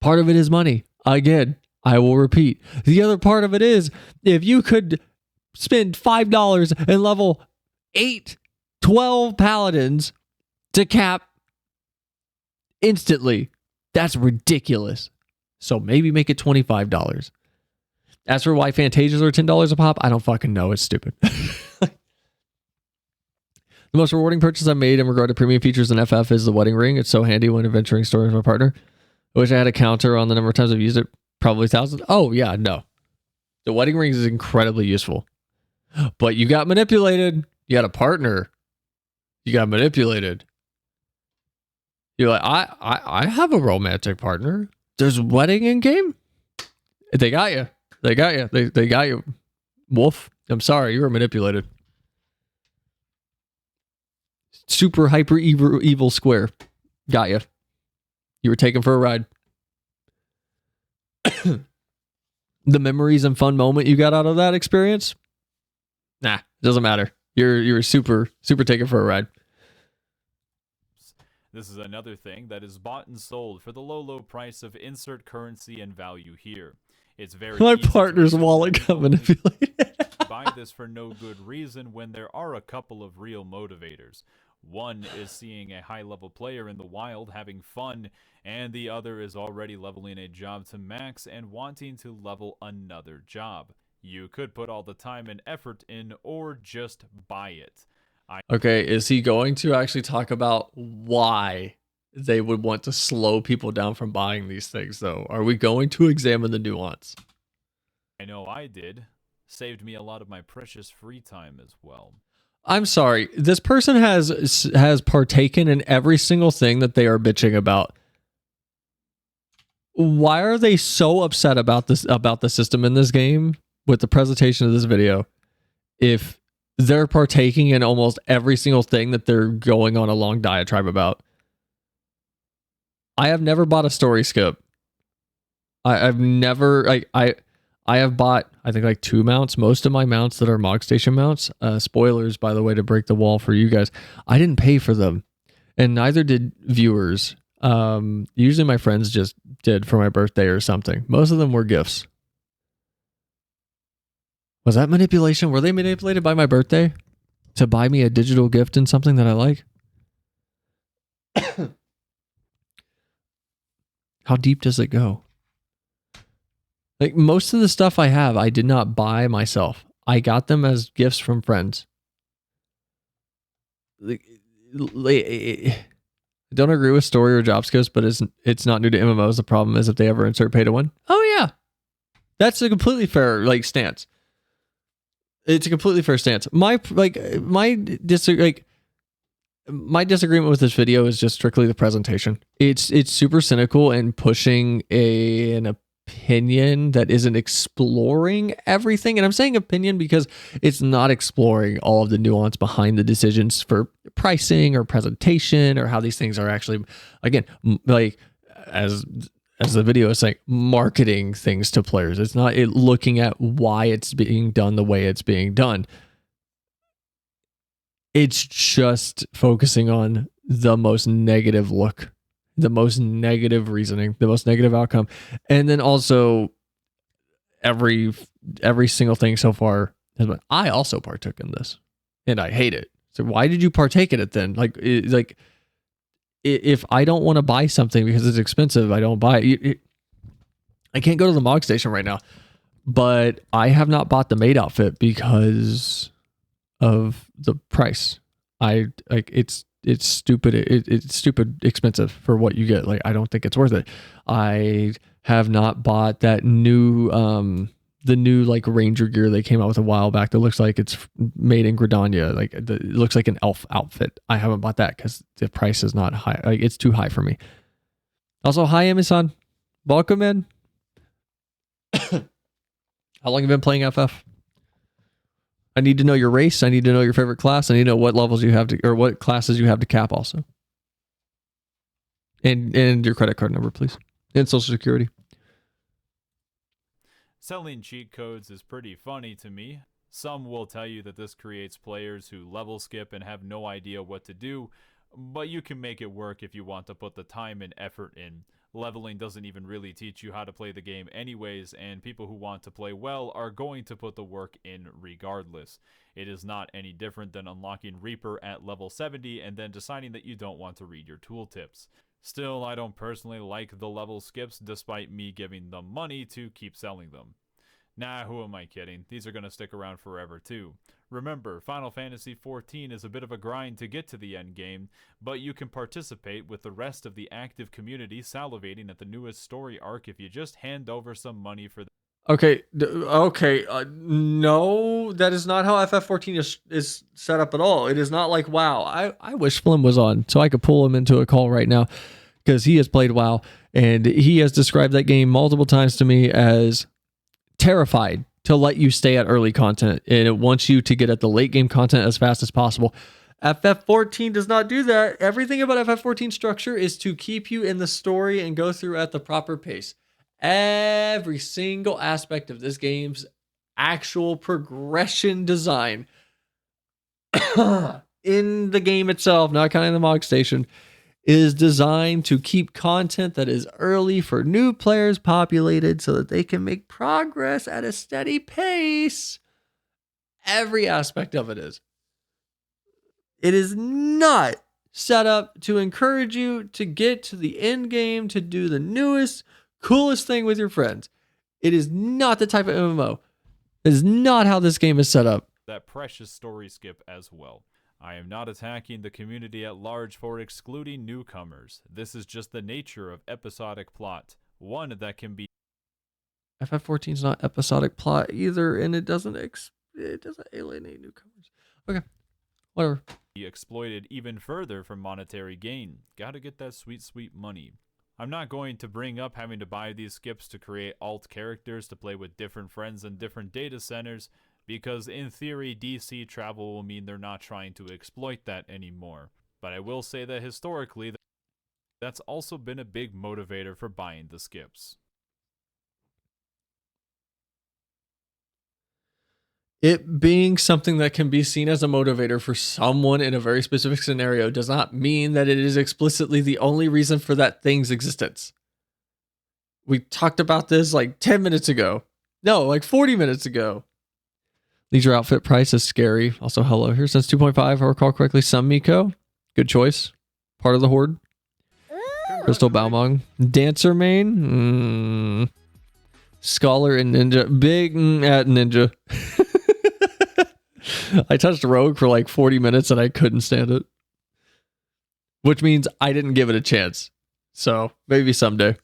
Part of it is money. Again, I will repeat. The other part of it is, if you could spend $5 and level 12 paladins to cap instantly, that's ridiculous. So maybe make it $25. As for why Fantasias are $10 a pop, I don't fucking know. It's stupid. The most rewarding purchase I made in regard to premium features in FF is the wedding ring. It's so handy when adventuring stories with my partner. I wish I had a counter on the number of times I've used it. Probably thousands. Oh, yeah, no. The wedding rings is incredibly useful. But you got manipulated. You got a partner. You got manipulated. You're like, I have a romantic partner. There's a wedding in game. They got you. They got you. They got you. Wolf, I'm sorry. You were manipulated. Super hyper evil square. Got you. You were taken for a ride. The memories and fun moment you got out of that experience? Nah, doesn't matter. You're super taken for a ride. This is another thing that is bought and sold for the low price of insert currency and value here. It's very My easy to partner's reason wallet why got people manipulated. buy this for no good reason when there are a couple of real motivators. One is seeing a high-level player in the wild having fun, and the other is already leveling a job to max and wanting to level another job. You could put all the time and effort in, or just buy it. Okay, is he going to actually talk about why they would want to slow people down from buying these things, though? Are we going to examine the nuance? I know I did. Saved me a lot of my precious free time as well. I'm sorry. This person has partaken in every single thing that they are bitching about. Why are they so upset about the system in this game with the presentation of this video if they're partaking in almost every single thing that they're going on a long diatribe about? I have never bought a story skip. I've never I have bought, I think, like 2 mounts. Most of my mounts that are Mog Station mounts, spoilers, by the way, to break the wall for you guys, I didn't pay for them. And neither did viewers. Usually my friends just did for my birthday or something. Most of them were gifts. Was that manipulation? Were they manipulated by my birthday to buy me a digital gift and something that I like? How deep does it go? Like, most of the stuff I have, I did not buy myself. I got them as gifts from friends. I don't agree with story or job skips, but it's not new to MMOs. The problem is if they ever insert pay to win. Oh yeah, that's a completely fair stance. It's a completely fair stance. My disagreement with this video is just strictly the presentation. It's super cynical and pushing an opinion that isn't exploring everything. And I'm saying opinion because it's not exploring all of the nuance behind the decisions for pricing or presentation or how these things are actually, again, like as the video is saying, marketing things to players. It's not looking at why it's being done the way it's being done. It's just focusing on the most negative look, the most negative reasoning, the most negative outcome. And then also every single thing so far has been, I also partook in this and I hate it. So why did you partake in it then? If I don't want to buy something because it's expensive, I don't buy it. I can't go to the Mog Station right now, but I have not bought the maid outfit because of the price. It's stupid. It's stupid expensive for what you get. Like, I don't think it's worth it. I have not bought that new the new Ranger gear they came out with a while back that looks like it's made in Gridania. It looks like an elf outfit. I haven't bought that because the price is not high. It's too high for me. Also, hi Amazon, welcome in. How long have you been playing FF? I need to know your race. I need to know your favorite class. I need to know what levels you have to, or what classes you have to cap also. And your credit card number, please. And social security. Selling cheat codes is pretty funny to me. Some will tell you that this creates players who level skip and have no idea what to do, but you can make it work if you want to put the time and effort in. Leveling doesn't even really teach you how to play the game anyways, and people who want to play well are going to put the work in regardless. It is not any different than unlocking Reaper at level 70 and then deciding that you don't want to read your tooltips. Still, I don't personally like the level skips despite me giving them money to keep selling them. Nah, who am I kidding? These are going to stick around forever too. Remember, Final Fantasy XIV is a bit of a grind to get to the end game, but you can participate with the rest of the active community salivating at the newest story arc if you just hand over some money for Okay, no, that is not how FF14 is set up at all. It is not like WoW. I wish Flim was on so I could pull him into a call right now, because he has played WoW and he has described that game multiple times to me as terrified to let you stay at early content, and it wants you to get at the late game content as fast as possible. FF14 does not do that. Everything about FF14 structure is to keep you in the story and go through at the proper pace. Every single aspect of this game's actual progression design in the game itself, not counting the Mog Station, is designed to keep content that is early for new players populated so that they can make progress at a steady pace. Every aspect of it is. It is not set up to encourage you to get to the end game to do the newest, coolest thing with your friends. It is not the type of MMO. It is not how this game is set up. that precious story skip as well. I am not attacking the community at large for excluding newcomers. This is just the nature of episodic plot, one that can be FF14 is not episodic plot either, and it doesn't alienate newcomers. Okay, whatever. exploited even further for monetary gain. Gotta get that sweet, sweet money. I'm not going to bring up having to buy these skips to create alt characters to play with different friends in different data centers, because in theory DC travel will mean they're not trying to exploit that anymore. But I will say that historically, that's also been a big motivator for buying the skips. It being something that can be seen as a motivator for someone in a very specific scenario does not mean that it is explicitly the only reason for that thing's existence. We talked about this like 10 minutes ago. No, like 40 minutes ago. Leisure outfit price is scary. Also, hello here since 2.5, if I recall correctly. Some Miko. Good choice. Part of the Horde. Crystal Balmong. Dancer main. Scholar and Ninja. Big at Ninja. I touched Rogue for like 40 minutes and I couldn't stand it. Which means I didn't give it a chance. So maybe someday.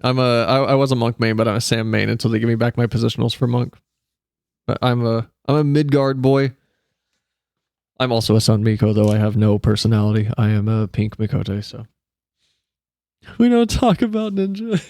I was a Monk main, but I'm a Sam main until they give me back my positionals for Monk. But I'm a Midgard boy. I'm also a Sun Miko, though I have no personality. I am a pink Mikote, so we don't talk about Ninja.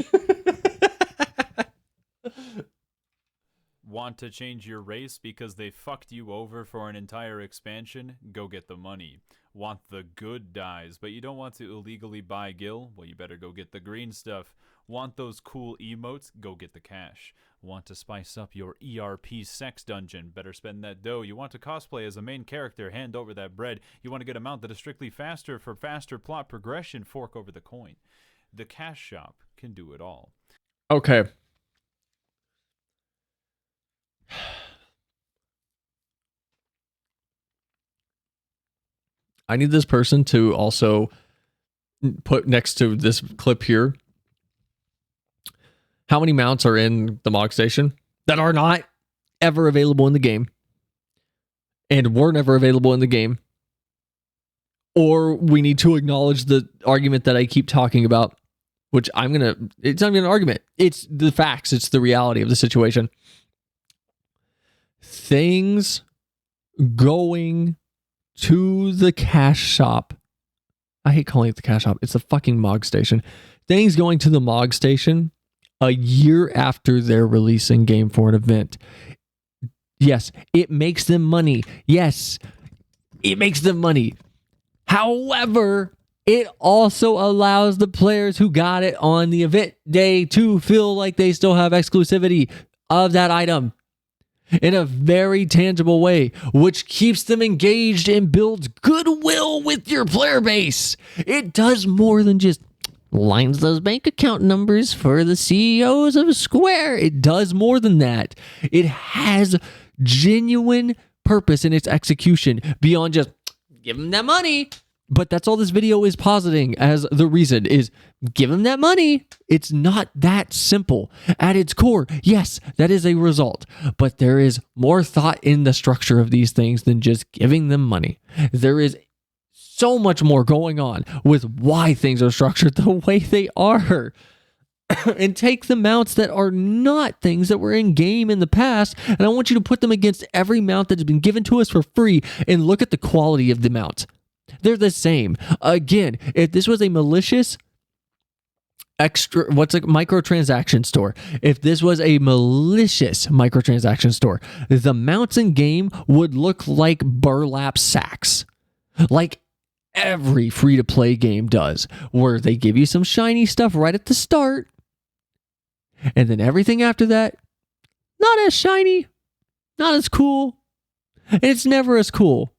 Want to change your race because they fucked you over for an entire expansion? Go get the money. Want the good dyes, but you don't want to illegally buy Gil? Well, you better go get the green stuff. Want those cool emotes? Go get the cash. Want to spice up your ERP sex dungeon? Better spend that dough. You want to cosplay as a main character? Hand over that bread. You want to get a mount that is strictly faster for faster plot progression? Fork over the coin. The cash shop can do it all. Okay. I need this person to also put next to this clip here how many mounts are in the Mog Station that are not ever available in the game and were never available in the game. Or we need to acknowledge the argument that I keep talking about, which it's not even an argument. It's the facts. It's the reality of the situation. Things going to the cash shop. I hate calling it the cash shop. It's the fucking Mog Station. Things going to the Mog Station a year after they're releasing game for an event. Yes, it makes them money. Yes, it makes them money. However, it also allows the players who got it on the event day to feel like they still have exclusivity of that item in a very tangible way, which keeps them engaged and builds goodwill with your player base. It does more than just lines those bank account numbers for the CEOs of Square. It does more than that. It has genuine purpose in its execution beyond just give them that money. But that's all this video is positing as the reason is give them that money. It's not that simple. At its core, yes, that is a result. But there is more thought in the structure of these things than just giving them money. There is so much more going on with why things are structured the way they are. And take the mounts that are not things that were in game in the past, and I want you to put them against every mount that has been given to us for free and look at the quality of the mount. They're the same. Again, if this was a malicious microtransaction store, if this was a malicious microtransaction store, the mounts in game would look like burlap sacks. Like every free-to-play game does, where they give you some shiny stuff right at the start, and then everything after that, not as shiny, not as cool, and it's never as cool.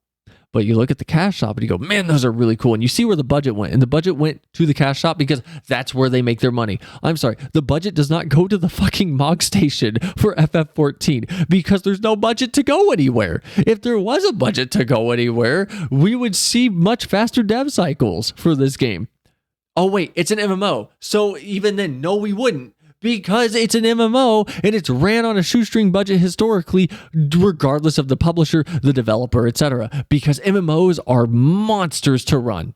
But you look at the cash shop and you go, man, those are really cool. And you see where the budget went. And the budget went to the cash shop because that's where they make their money. I'm sorry, the budget does not go to the fucking MOG station for FF14 because there's no budget to go anywhere. If there was a budget to go anywhere, we would see much faster dev cycles for this game. Oh, wait, it's an MMO. So even then, no, we wouldn't. Because it's an MMO and it's ran on a shoestring budget historically, regardless of the publisher, the developer, etc. Because MMOs are monsters to run.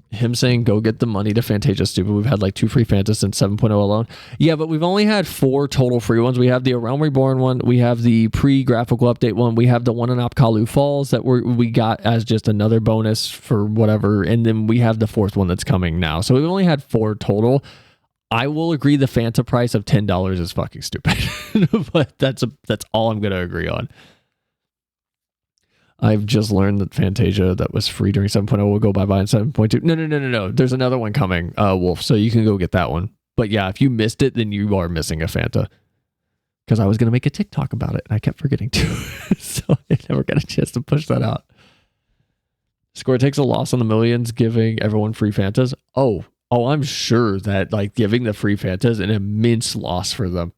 Him saying, go get the money to Fantasia stupid. We've had like 2 free Fantas since 7.0 alone. Yeah, but we've only had 4 total free ones. We have the A Realm Reborn one. We have the pre-graphical update one. We have the one in Apkalu Falls that we got as just another bonus for whatever. And then we have the 4th one that's coming now. So we've only had 4 total. I will agree the Fanta price of $10 is fucking stupid. But that's all I'm going to agree on. I've just learned that Fantasia that was free during 7.0 will go bye-bye in 7.2. No. There's another one coming, Wolf, so you can go get that one. But yeah, if you missed it, then you are missing a Fanta. Because I was going to make a TikTok about it, and I kept forgetting to. So I never got a chance to push that out. Square takes a loss on the millions, giving everyone free Fantas. Oh, I'm sure that like giving the free Fantas an immense loss for them.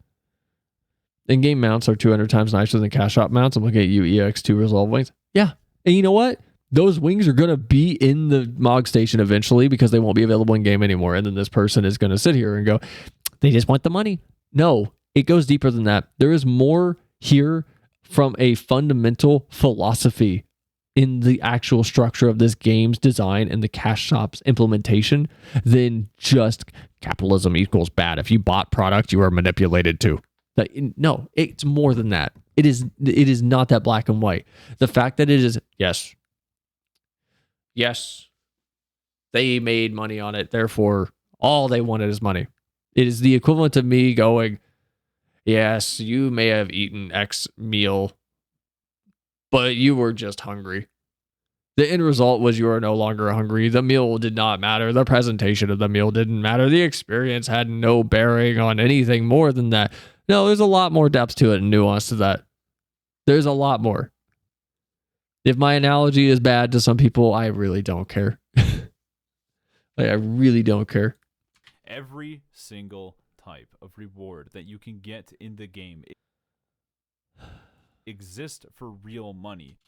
In-game mounts are 200 times nicer than cash shop mounts. I'm looking at you, EX2 Resolve Wings. Yeah. And you know what? Those wings are going to be in the MOG station eventually because they won't be available in game anymore. And then this person is going to sit here and go, they just want the money. No, it goes deeper than that. There is more here from a fundamental philosophy in the actual structure of this game's design and the cash shop's implementation than just capitalism equals bad. If you bought product, you are manipulated too. No, it's more than that. It is not that black and white. The fact that it is, yes, they made money on it. Therefore, all they wanted is money. It is the equivalent of me going, yes, you may have eaten X meal, but you were just hungry. The end result was you are no longer hungry. The meal did not matter. The presentation of the meal didn't matter. The experience had no bearing on anything more than that. No, there's a lot more depth to it and nuance to that. There's a lot more. If my analogy is bad to some people, I really don't care. I really don't care. Every single type of reward that you can get in the game exists for real money.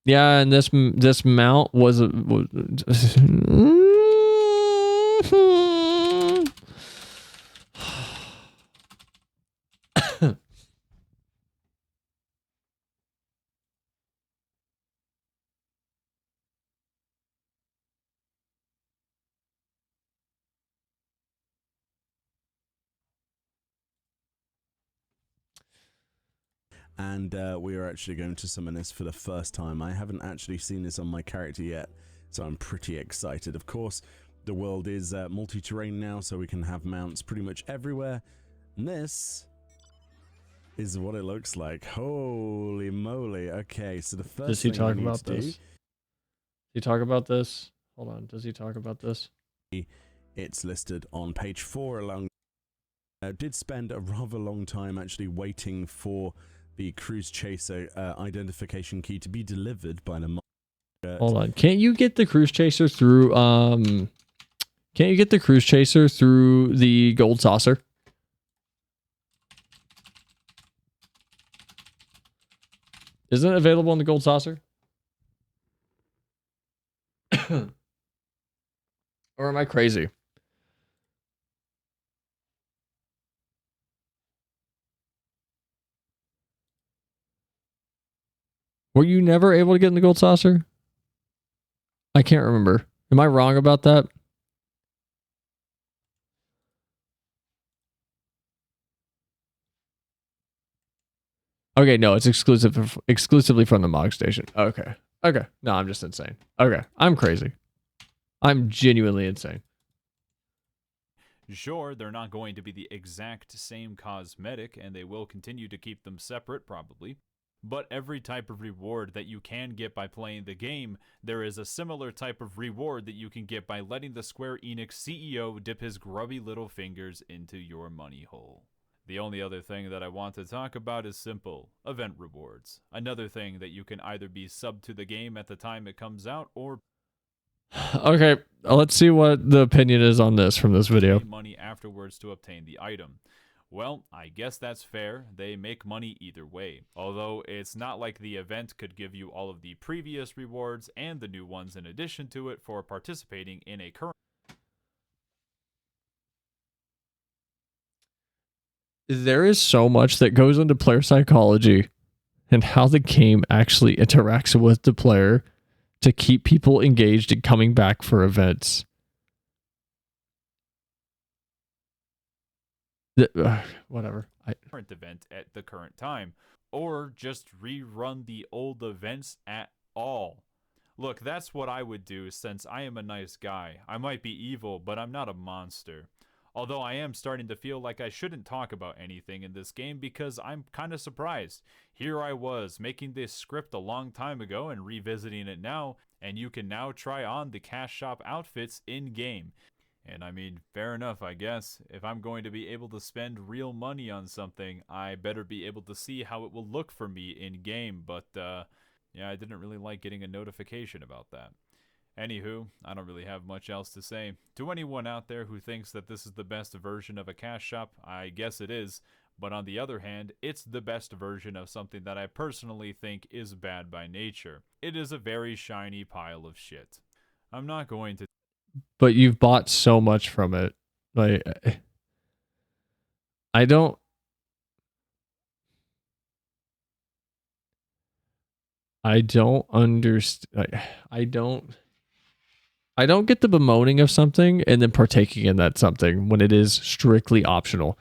Yeah, and this mount was and we are actually going to summon this for the first time. I haven't actually seen this on my character yet, so I'm pretty excited. Of course, the world is multi-terrain now, so we can have mounts pretty much everywhere. And this is what it looks like. Holy moly. Okay, so the first Does he thing talk we need about to do, this? Does he talk about this? Hold on. Does he talk about this? it's listed on page 4 along. Did spend a rather long time actually waiting for the cruise chaser identification key to be delivered by the Hold on. Can't you get the cruise chaser through can't you get the cruise chaser through the gold saucer? Isn't it available on the Gold Saucer? Or am I crazy? Were you never able to get in the Gold Saucer? I can't remember. Am I wrong about that? Okay, no, it's exclusively from the Mog Station. Okay. Okay. No, I'm just insane. Okay. I'm crazy. I'm genuinely insane. Sure, they're not going to be the exact same cosmetic, and they will continue to keep them separate, probably. But every type of reward that you can get by playing the game, there is a similar type of reward that you can get by letting the Square Enix CEO dip his grubby little fingers into your money hole. The only other thing that I want to talk about is simple: event rewards. Another thing that you can either be subbed to the game at the time it comes out, or Okay, let's see what the opinion is on this from this video. pay money afterwards to obtain the item. Well, I guess that's fair. They make money either way. Although it's not like the event could give you all of the previous rewards and the new ones in addition to it for participating in a current. There is so much that goes into player psychology and how the game actually interacts with the player to keep people engaged and coming back for events. Whatever. Current event at the current time, or just rerun the old events at all. Look, that's what I would do since I am a nice guy. I might be evil, but I'm not a monster. Although I am starting to feel like I shouldn't talk about anything in this game because I'm kind of surprised. Here I was making this script a long time ago and revisiting it now, and you can now try on the cash shop outfits in-game. And I mean, fair enough, I guess. If I'm going to be able to spend real money on something, I better be able to see how it will look for me in-game, but yeah, I didn't really like getting a notification about that. Anywho, I don't really have much else to say. To anyone out there who thinks that this is the best version of a cash shop, I guess it is. But on the other hand, it's the best version of something that I personally think is bad by nature. It is a very shiny pile of shit. I'm not going to... But you've bought so much from it. Like, I don't understand. I don't get the bemoaning of something and then partaking in that something when it is strictly optional.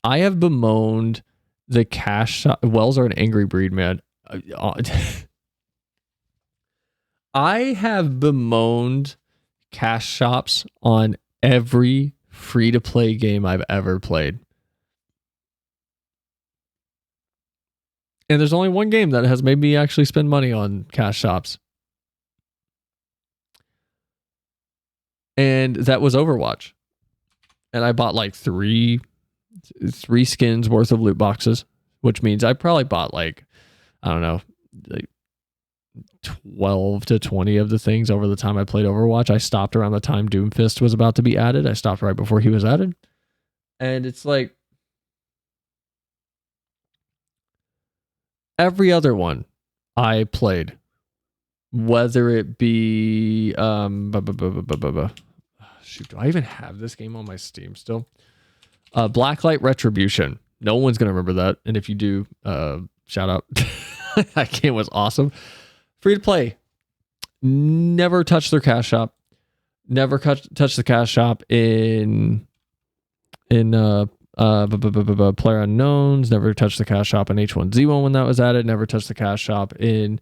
I have bemoaned the cash shop. Wells are an angry breed, man. I have bemoaned cash shops on every free-to-play game I've ever played. And there's only one game that has made me actually spend money on cash shops. And that was Overwatch. And I bought like three skins worth of loot boxes, which means I probably bought like, I don't know, like 12 to 20 of the things over the time I played Overwatch. I stopped around the time Doomfist was about to be added. I stopped right before he was added. And it's like every other one I played, whether it be shoot, do I even have this game on my Steam still? Blacklight Retribution. No one's gonna remember that, and if you do, shout out. That game was awesome. Free to play. Never touched their cash shop. Never touched the cash shop in Player Unknowns. Never touched the cash shop in H1Z1 when that was added. Never touched the cash shop in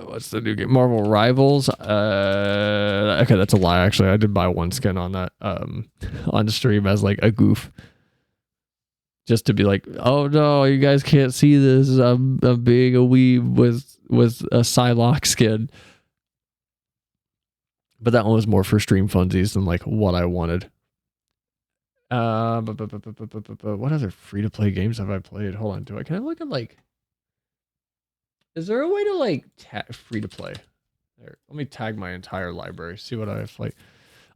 what's the new game? Marvel Rivals. Okay, that's a lie. Actually, I did buy one skin on that on stream as like a goof, just to be like, oh no, you guys can't see this. I'm being a weeb with a Psylocke skin. But that one was more for stream funsies than like what I wanted. What other free to play games have I played? Hold on, can I look at like? Is there a way to like free to play? There, let me tag my entire library. See what I have like.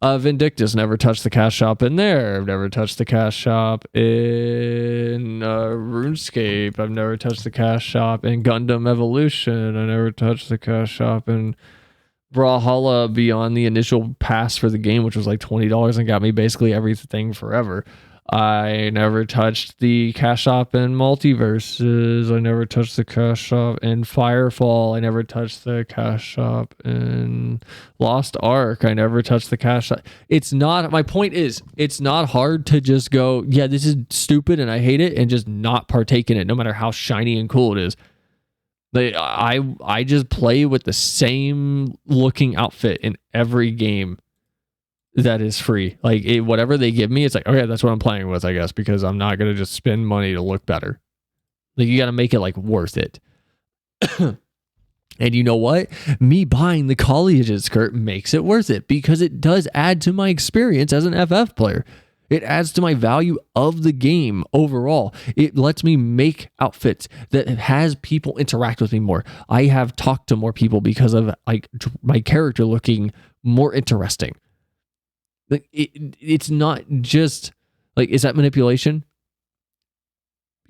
Vindictus, never touched the cash shop in there. I've never touched the cash shop in RuneScape. I've never touched the cash shop in Gundam Evolution. I never touched the cash shop in Brawlhalla beyond the initial pass for the game, which was like $20 and got me basically everything forever. I never touched the cash shop in Multiverses. I never touched the cash shop in Firefall. I never touched the cash shop in Lost Ark. I never touched the cash shop. It's not, my point is, it's not hard to just go, yeah, this is stupid and I hate it, and just not partake in it, no matter how shiny and cool it is. I just play with the same looking outfit in every game that is free. Like whatever they give me, it's like, okay, that's what I'm playing with, I guess, because I'm not gonna just spend money to look better. Like you got to make it like worth it. And you know what? Me buying the collegiate skirt makes it worth it, because it does add to my experience as an FF player. It adds to my value of the game overall. It lets me make outfits that has people interact with me more. I have talked to more people because of like my character looking more interesting. Like it's not just like, is that manipulation?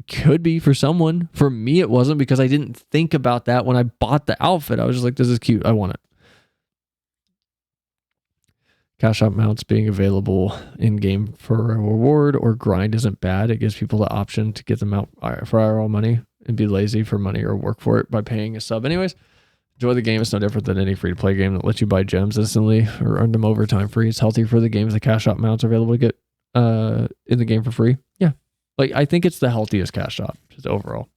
Could be for someone. For me, it wasn't, because I didn't think about that when I bought the outfit. I was just like, this is cute. I want it. Cash shop mounts being available in game for a reward or grind isn't bad. It gives people the option to get them out for IRL money and be lazy for money or work for it by paying a sub. Anyways, enjoy the game. It's no different than any free-to-play game that lets you buy gems instantly or earn them over time free. It's healthy for the games. The cash shop mounts are available to get in the game for free. Yeah. Like, I think it's the healthiest cash shop just overall.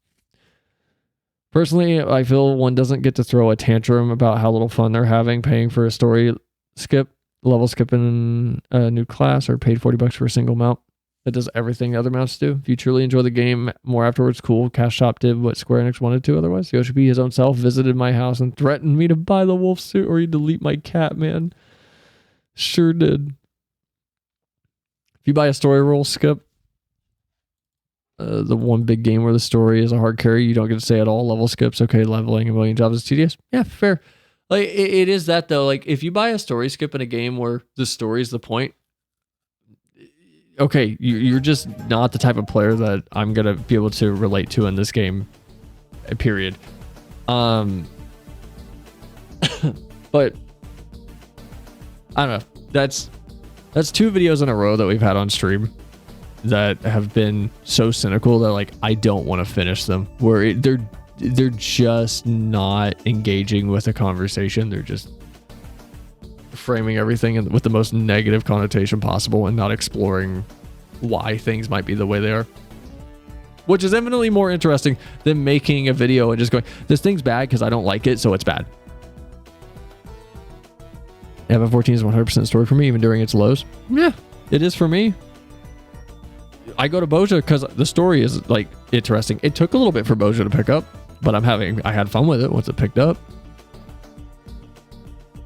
Personally, I feel one doesn't get to throw a tantrum about how little fun they're having paying for a story skip, level skipping a new class, or paid $40 for a single mount that does everything the other mounts do. If you truly enjoy the game more afterwards, cool. Cash shop did what Square Enix wanted to otherwise. Yoshi P, his own self, visited my house and threatened me to buy the wolf suit or he'd delete my cat, man. Sure did. If you buy a story role skip, the one big game where the story is a hard carry, you don't get to say at all. Level skips, okay, leveling a million jobs is tedious. Yeah, fair. Like, it is that, though. Like, if you buy a story skip in a game where the story is the point, okay, you're just not the type of player that I'm going to be able to relate to in this game, period. But, I don't know. That's 2 videos in a row that we've had on stream that have been so cynical that, like, I don't want to finish them, where they're just not engaging with a conversation. They're just framing everything with the most negative connotation possible and not exploring why things might be the way they are, which is infinitely more interesting than making a video and just going, this thing's bad because I don't like it, so it's bad. FF14 is 100% story for me, even during its lows. Yeah, it is for me. I go to Boja because the story is, like, interesting. It took a little bit for Boja to pick up, but I had fun with it once it picked up.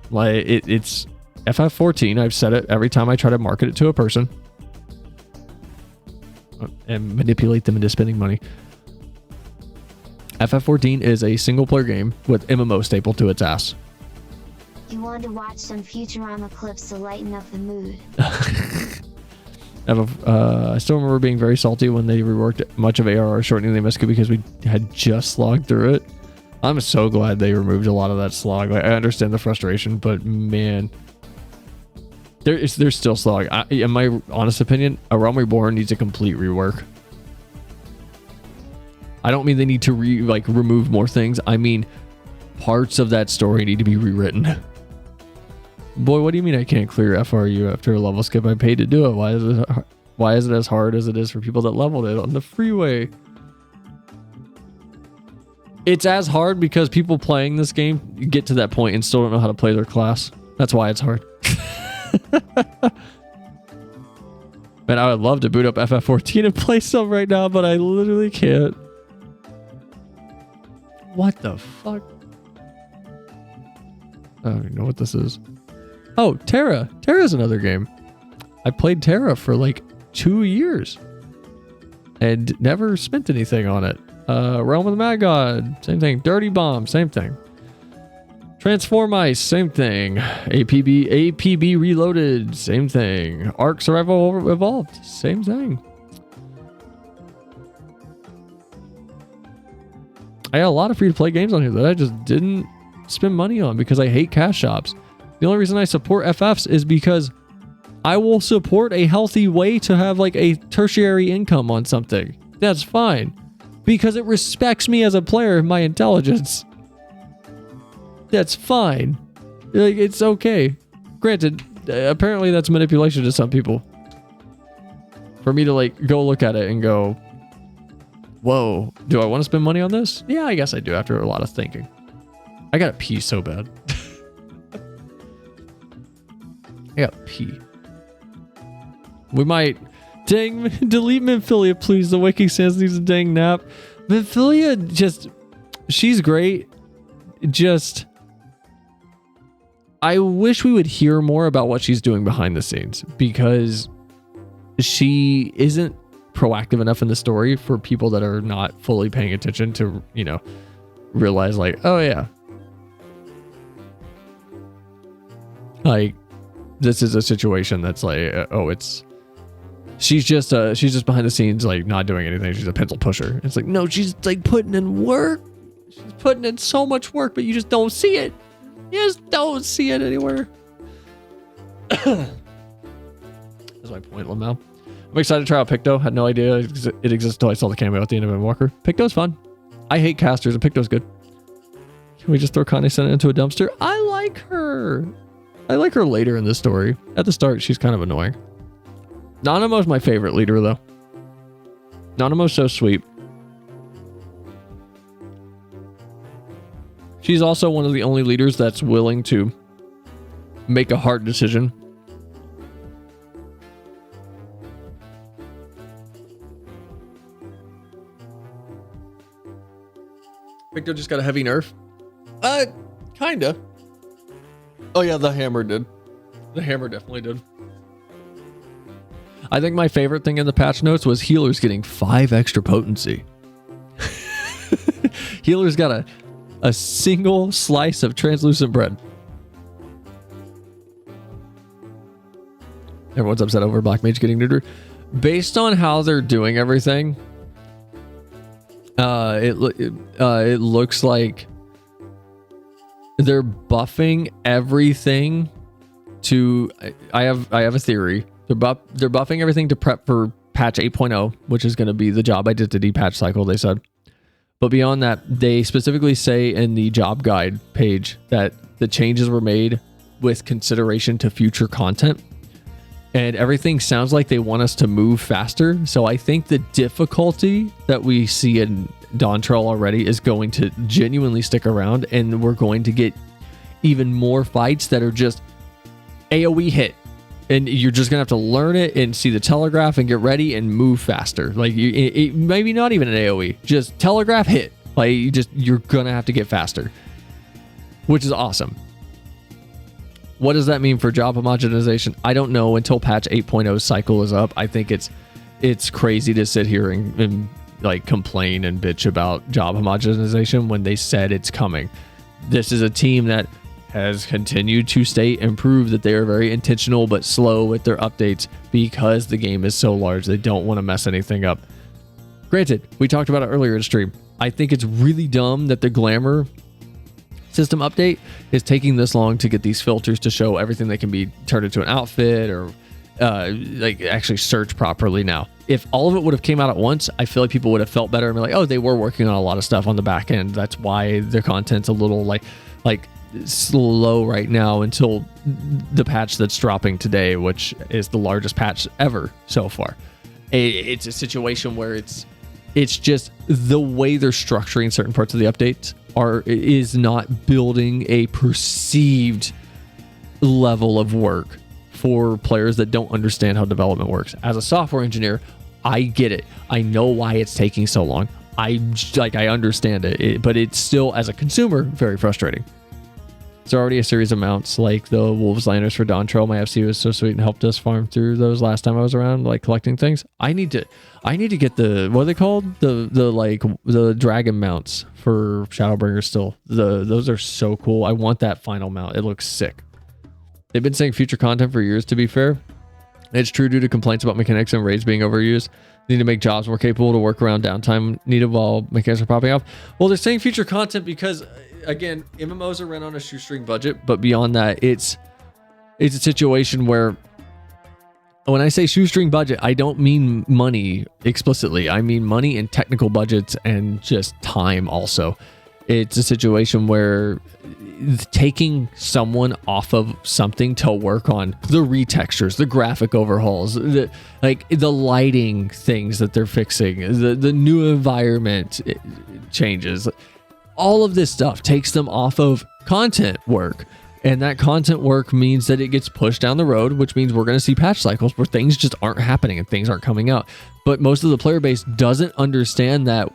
Like, it's FF14. I've said it every time I try to market it to a person and manipulate them into spending money. FF14 is a single player game with MMO stapled to its ass. You want to watch some Futurama clips to lighten up the mood. I still remember being very salty when they reworked much of ARR, shortening the MSQ because we had just slogged through it. I'm so glad they removed a lot of that slog. Like, I understand the frustration, but man, there's still slog. In my honest opinion, A Realm Reborn needs a complete rework. I don't mean they need to remove more things. I mean, parts of that story need to be rewritten. Boy, what do you mean I can't clear FRU after a level skip? I paid to do it. Why is it as hard as it is for people that leveled it on the freeway? It's as hard because people playing this game get to that point and still don't know how to play their class. That's why it's hard. Man, I would love to boot up FF14 and play some right now, but I literally can't. What the fuck? I don't even know what this is. Oh, Terra. Terra's another game. I played Terra for like 2 years and never spent anything on it. Realm of the Mad God, same thing. Dirty Bomb, same thing. Transform Ice, same thing. APB Reloaded, same thing. Ark Survival Evolved, same thing. I got a lot of free-to-play games on here that I just didn't spend money on because I hate cash shops. The only reason I support FFs is because I will support a healthy way to have like a tertiary income on something. That's fine. Because it respects me as a player and my intelligence. That's fine. Like, it's okay. Granted, apparently that's manipulation to some people. For me to like go look at it and go, whoa, do I want to spend money on this? Yeah, I guess I do after a lot of thinking. I gotta pee so bad. I gotta pee. We might... Dang, delete Minfilia, please. The Waking Sands needs a dang nap. Minfilia just... She's great. Just... I wish we would hear more about what she's doing behind the scenes, because she isn't proactive enough in the story for people that are not fully paying attention to, you know, realize like, oh yeah, like this is a situation that's like, oh, it's she's just behind the scenes, like not doing anything. She's a pencil pusher. It's like, no, she's like putting in work. She's putting in so much work, but you just don't see it. You just don't see it anywhere. That's my point, Lamau. I'm excited to try out Picto. Had no idea it exists until I saw the cameo at the end of Walker. Picto's fun. I hate casters, and Picto's good. Can we just throw Condescendent into a dumpster? I like her. I like her later in the story. At the start, she's kind of annoying. Nanamo's my favorite leader, though. Nanamo's so sweet. She's also one of the only leaders that's willing to make a hard decision. Victor just got a heavy nerf. Kinda. Oh yeah, the hammer did. The hammer definitely did. I think my favorite thing in the patch notes was healers getting 5 extra potency. Healers got a single slice of translucent bread. Everyone's upset over Black Mage getting neutered. Based on how they're doing everything, it looks like they're buffing everything to... I have a theory. They're buffing everything to prep for patch 8.0, which is going to be the job identity patch cycle, they said. But beyond that, they specifically say in the job guide page that the changes were made with consideration to future content. And everything sounds like they want us to move faster. So I think the difficulty that we see in Dawntrail already is going to genuinely stick around. And we're going to get even more fights that are just AoE hit. And you're just going to have to learn it and see the telegraph and get ready and move faster. Like, maybe not even an AoE. Just telegraph hit. Like, you're going to have to get faster. Which is awesome. What does that mean for job homogenization? I don't know until patch 8.0 cycle is up. I think it's crazy to sit here and like complain and bitch about job homogenization when they said it's coming. This is a team that has continued to state and prove that they are very intentional but slow with their updates because the game is so large. They don't want to mess anything up. Granted, we talked about it earlier in stream. I think it's really dumb that the Glamour system update is taking this long to get these filters to show everything that can be turned into an outfit or like actually search properly now. If all of it would have came out at once, I feel like people would have felt better and be like, oh, they were working on a lot of stuff on the back end. That's why their content's a little like slow right now until the patch that's dropping today, which is the largest patch ever so far. It's a situation where it's just the way they're structuring certain parts of the updates is not building a perceived level of work for players that don't understand how development works. As a software engineer, I get it. I know why it's taking so long. I understand it, but it's still, as a consumer, very frustrating. There's already a series of mounts like the Wolves Landers for Dawn Trail. My FC was so sweet and helped us farm through those last time I was around, like collecting things. I need to get the, what are they called? The dragon mounts for Shadowbringers still. Those are so cool. I want that final mount. It looks sick. They've been saying future content for years, to be fair. It's true due to complaints about mechanics and raids being overused. They need to make jobs more capable to work around downtime needed while mechanics are popping off. Well, they're saying future content because, again, MMOs are run on a shoestring budget, but beyond that, it's a situation where when I say shoestring budget, I don't mean money explicitly. I mean money and technical budgets and just time also. It's a situation where taking someone off of something to work on the retextures, the graphic overhauls, the lighting things that they're fixing, the new environment changes, all of this stuff takes them off of content work. And that content work means that it gets pushed down the road, which means we're going to see patch cycles where things just aren't happening and things aren't coming out. But most of the player base doesn't understand that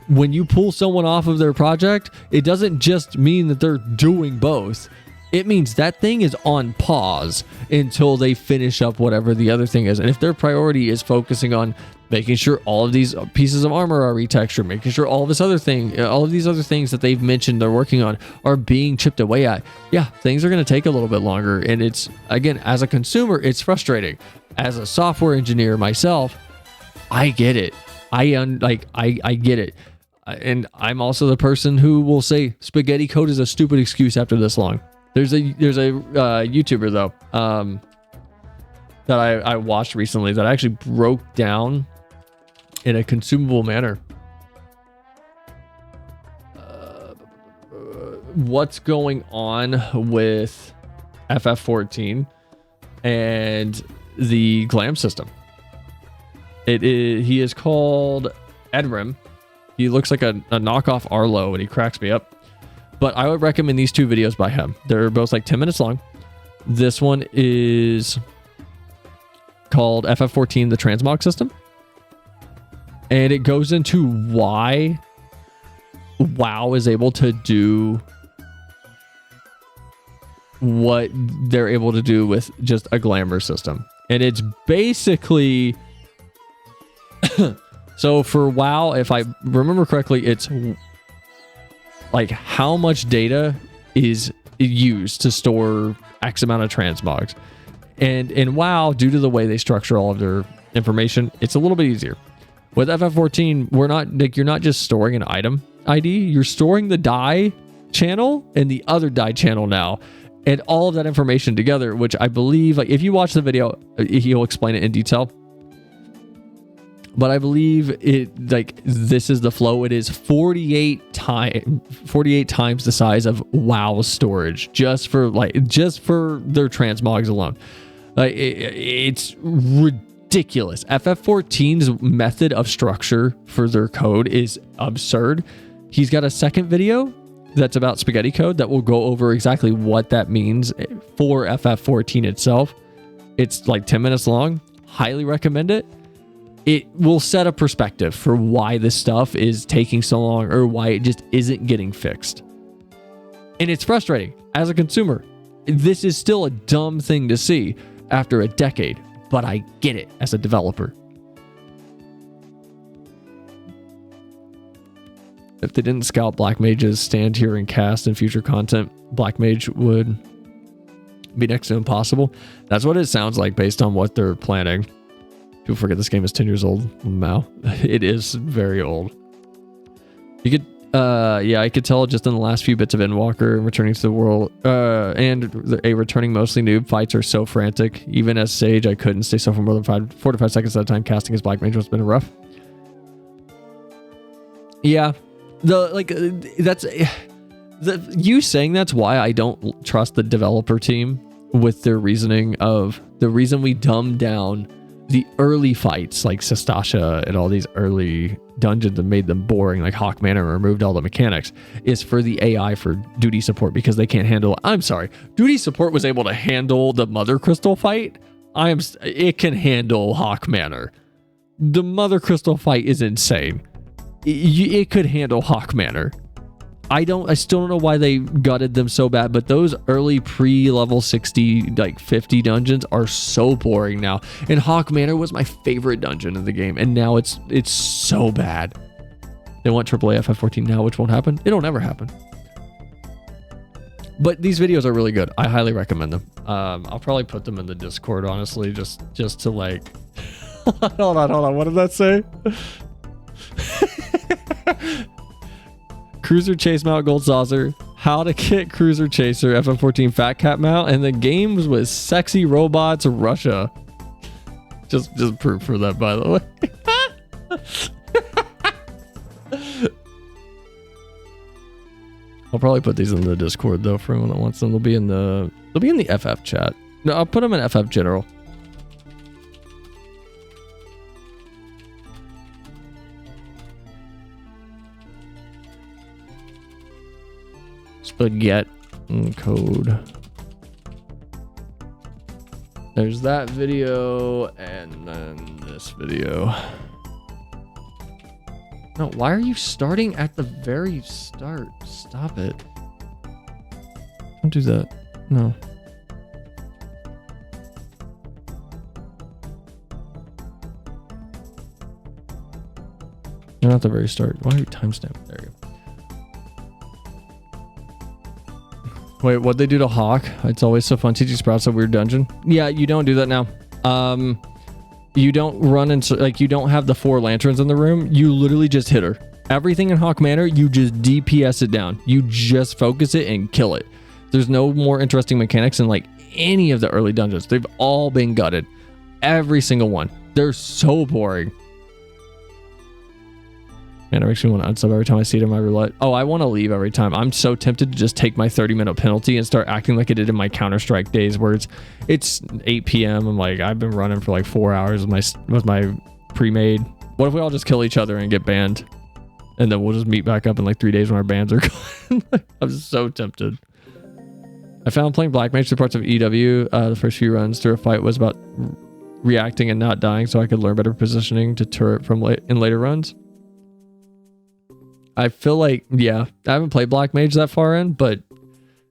when you pull someone off of their project, it doesn't just mean that they're doing both. It means that thing is on pause until they finish up whatever the other thing is. And if their priority is focusing on making sure all of these pieces of armor are retextured, making sure all of these other things that they've mentioned they're working on are being chipped away at, yeah, things are going to take a little bit longer. And it's, again, as a consumer, it's frustrating. As a software engineer myself, I get it. I get it. And I'm also the person who will say spaghetti code is a stupid excuse after this long. There's a YouTuber though that I watched recently that actually broke down in a consumable manner what's going on with FF14 and the glam system. He is called Edrim. He looks like a knockoff Arlo and he cracks me up. But I would recommend these two videos by him. They're both like 10 minutes long. This one is called FF14, the transmog system. And it goes into why WoW is able to do what they're able to do with just a glamour system. And it's basically... So for WoW, if I remember correctly, it's like how much data is used to store X amount of transmogs. And in WoW, due to the way they structure all of their information, it's a little bit easier. With FF14, you're not just storing an item ID, you're storing the die channel and the other die channel now. And all of that information together, which I believe, like if you watch the video, he'll explain it in detail. But I believe this is the flow. It is 48 times the size of WoW's storage just for their transmogs alone. It's ridiculous. FF14's method of structure for their code is absurd. He's got a second video that's about spaghetti code that will go over exactly what that means for FF14 itself. It's like 10 minutes long. Highly recommend it. It will set a perspective for why this stuff is taking so long or why it just isn't getting fixed. And it's frustrating. As a consumer, this is still a dumb thing to see after a decade, but I get it as a developer. If they didn't scout Black Mage's stand here and cast in future content, Black Mage would be next to impossible. That's what it sounds like based on what they're planning. People forget this game is 10 years old. Wow. It is very old. You could, I could tell just in the last few bits of Endwalker and returning to the world, and a returning mostly noob fights are so frantic. Even as Sage, I couldn't stay still for more than 4 to 5 seconds at a time. Casting as Black Mage has been rough. Yeah. You saying that's why I don't trust the developer team with their reasoning of the reason we dumbed down the early fights like Sestasha and all these early dungeons and made them boring like Hawk Manor and removed all the mechanics is for the AI for duty support because they can't handle. I'm sorry, duty support was able to handle the Mother Crystal fight. It can handle Hawk Manor. The Mother Crystal fight is insane. It could handle Hawk Manor. I still don't know why they gutted them so bad, but those early pre-level 60, like 50 dungeons are so boring now. And Hawk Manor was my favorite dungeon in the game, and now it's so bad. They want AAA FF14 now, which won't happen. It'll never happen. But these videos are really good. I highly recommend them. I'll probably put them in the Discord, honestly, just to like... hold on. What did that say? Cruiser Chase Mount Gold Saucer, how to get Cruiser Chaser FF14 Fat Cat Mount, and the games with sexy robots Russia. Just proof for that, by the way. I'll probably put these in the Discord though for anyone that wants them. They'll be in the FF chat. No, I'll put them in FF general. Spaghetti code. There's that video and then this video. No, why are you starting at the very start? Stop it. Don't do that. No. You're not at the very start. Why are you timestamp? There you go. Wait, what'd they do to Hawk? It's always so fun. TG Sprouts a weird dungeon. Yeah, you don't do that now. You don't run into, like, you don't have the 4 lanterns in the room. You literally just hit her. Everything in Hawk Manor, you just DPS it down. You just focus it and kill it. There's no more interesting mechanics in like any of the early dungeons. They've all been gutted. Every single one. They're so boring. Man, it makes me want to unsub every time I see it in my roulette. Oh, I want to leave every time. I'm so tempted to just take my 30-minute penalty and start acting like I did in my Counter-Strike days where it's 8 p.m. I'm like, I've been running for like 4 hours with my pre-made. What if we all just kill each other and get banned? And then we'll just meet back up in like 3 days when our bans are gone. I'm so tempted. I found playing Black Mage through parts of EW. The first few runs through a fight was about reacting and not dying so I could learn better positioning to turret in later runs. I feel like, yeah, I haven't played Black Mage that far in, but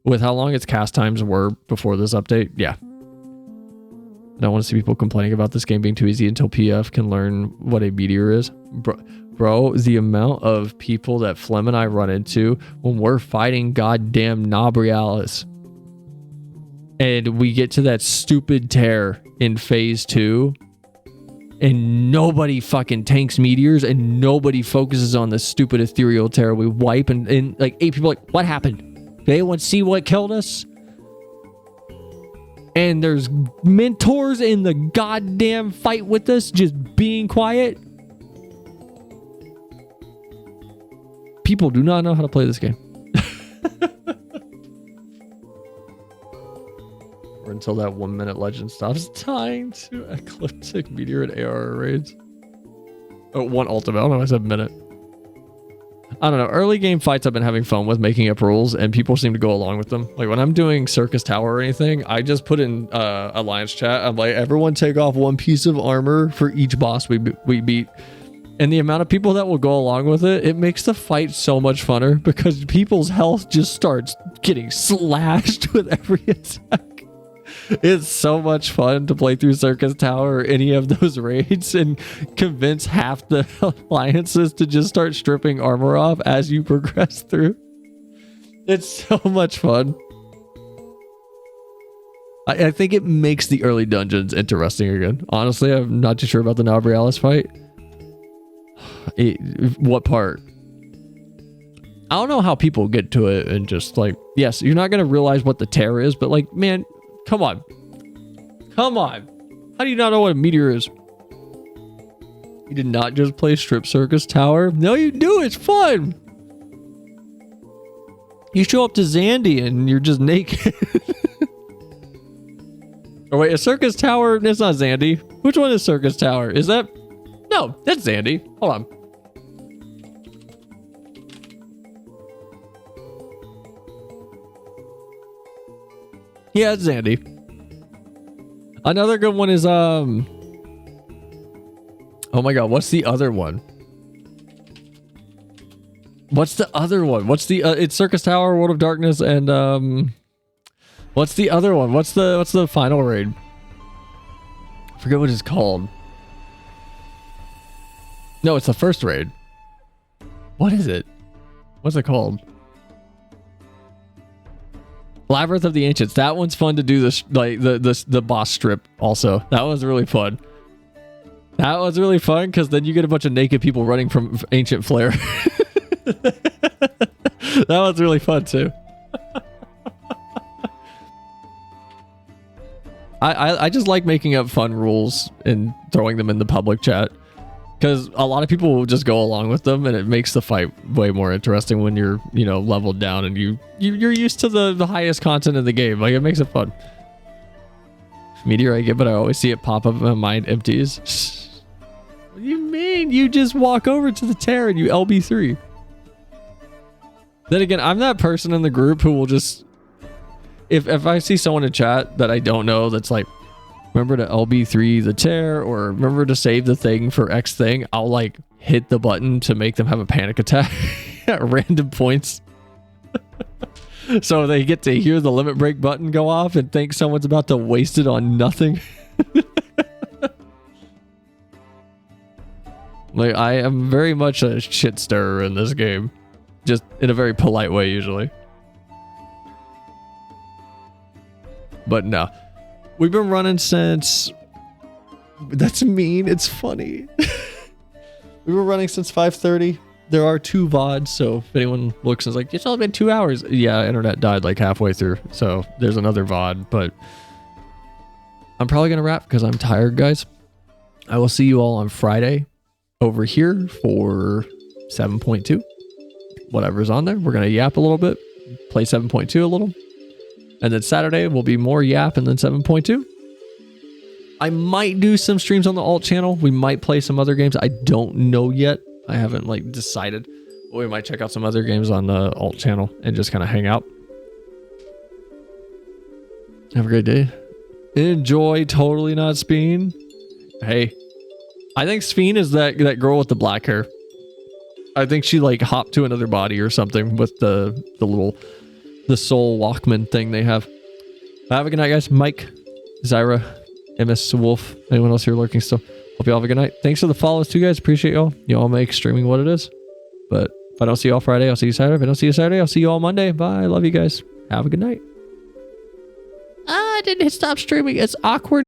with how long its cast times were before this update, yeah. I don't want to see people complaining about this game being too easy until PF can learn what a meteor is. Bro, the amount of people that Flem and I run into when we're fighting goddamn Nobrialis and we get to that stupid tear in phase 2 and nobody fucking tanks meteors and nobody focuses on the stupid ethereal tear. We wipe and like 8 people like, what happened? Did anyone see what killed us? And there's mentors in the goddamn fight with us just being quiet. People do not know how to play this game. Or until that 1 minute legend stops tying to ecliptic meteor and AR raids. Oh, one ultimate. I don't know. I said minute. I don't know. Early game fights I've been having fun with making up rules and people seem to go along with them. Like when I'm doing Circus Tower or anything, I just put in Alliance chat. I'm like, everyone take off 1 piece of armor for each boss we beat. And the amount of people that will go along with it, it makes the fight so much funner because people's health just starts getting slashed with every attack. It's so much fun to play through Circus Tower or any of those raids and convince half the alliances to just start stripping armor off as you progress through. It's so much fun. I think it makes the early dungeons interesting again. Honestly, I'm not too sure about the Nobrialis fight. What part? I don't know how people get to it and just like, yes, you're not going to realize what the tear is, but like, man, come on. Come on. How do you not know what a meteor is? You did not just play Strip Circus Tower? No, you do. It's fun. You show up to Zandy and you're just naked. Oh, wait, a Circus Tower? It's not Zandy. Which one is Circus Tower? Is that... No, that's Zandy. Hold on. Yeah, it's Zandy. Another good one is, oh my god, what's the other one? What's the other one? What's the it's Circus Tower, World of Darkness, and what's the other one? What's the final raid? I forget what it's called. No, it's the first raid. What is it? What's it called? Labyrinth of the Ancients. That one's fun to do this, like the boss strip also. That was really fun. That was really fun because then you get a bunch of naked people running from Ancient Flare. That was really fun too. I just like making up fun rules and throwing them in the public chat because a lot of people will just go along with them and it makes the fight way more interesting when you're, you know, leveled down and you're used to the highest content in the game. Like, it makes it fun. Meteor I get, but I always see it pop up and my mind empties. What do you mean? You just walk over to the tear and you LB3. Then again, I'm that person in the group who will just, if I see someone in chat that I don't know that's like, remember to LB3 the tear or remember to save the thing for X thing, I'll like hit the button to make them have a panic attack at random points. So they get to hear the limit break button go off and think someone's about to waste it on nothing. Like, I am very much a shit stirrer in this game. Just in a very polite way, usually. But no. We've been running since... That's mean. It's funny. We were running since 5:30. There are 2 VODs, so if anyone looks and is like, it's only been 2 hours. Yeah, internet died like halfway through. So there's another VOD, but... I'm probably going to wrap because I'm tired, guys. I will see you all on Friday over here for 7.2. Whatever's on there. We're going to yap a little bit, play 7.2 a little. And then Saturday will be more yap and then 7.2. I might do some streams on the alt channel. We might play some other games. I don't know yet. I haven't like decided. But we might check out some other games on the alt channel and just kind of hang out. Have a great day. Enjoy Totally Not Speen. Hey, I think Speen is that girl with the black hair. I think she like hopped to another body or something with the soul Walkman thing they have. Have a good night, guys. Mike, Zyra, MS Wolf, anyone else here lurking still? Hope you all have a good night. Thanks for the follows too, guys. Appreciate y'all. Y'all make streaming what it is. But if I don't see y'all Friday, I'll see you Saturday. If I don't see you Saturday, I'll see you all Monday. Bye. Love you guys. Have a good night. I didn't hit stop streaming. It's awkward.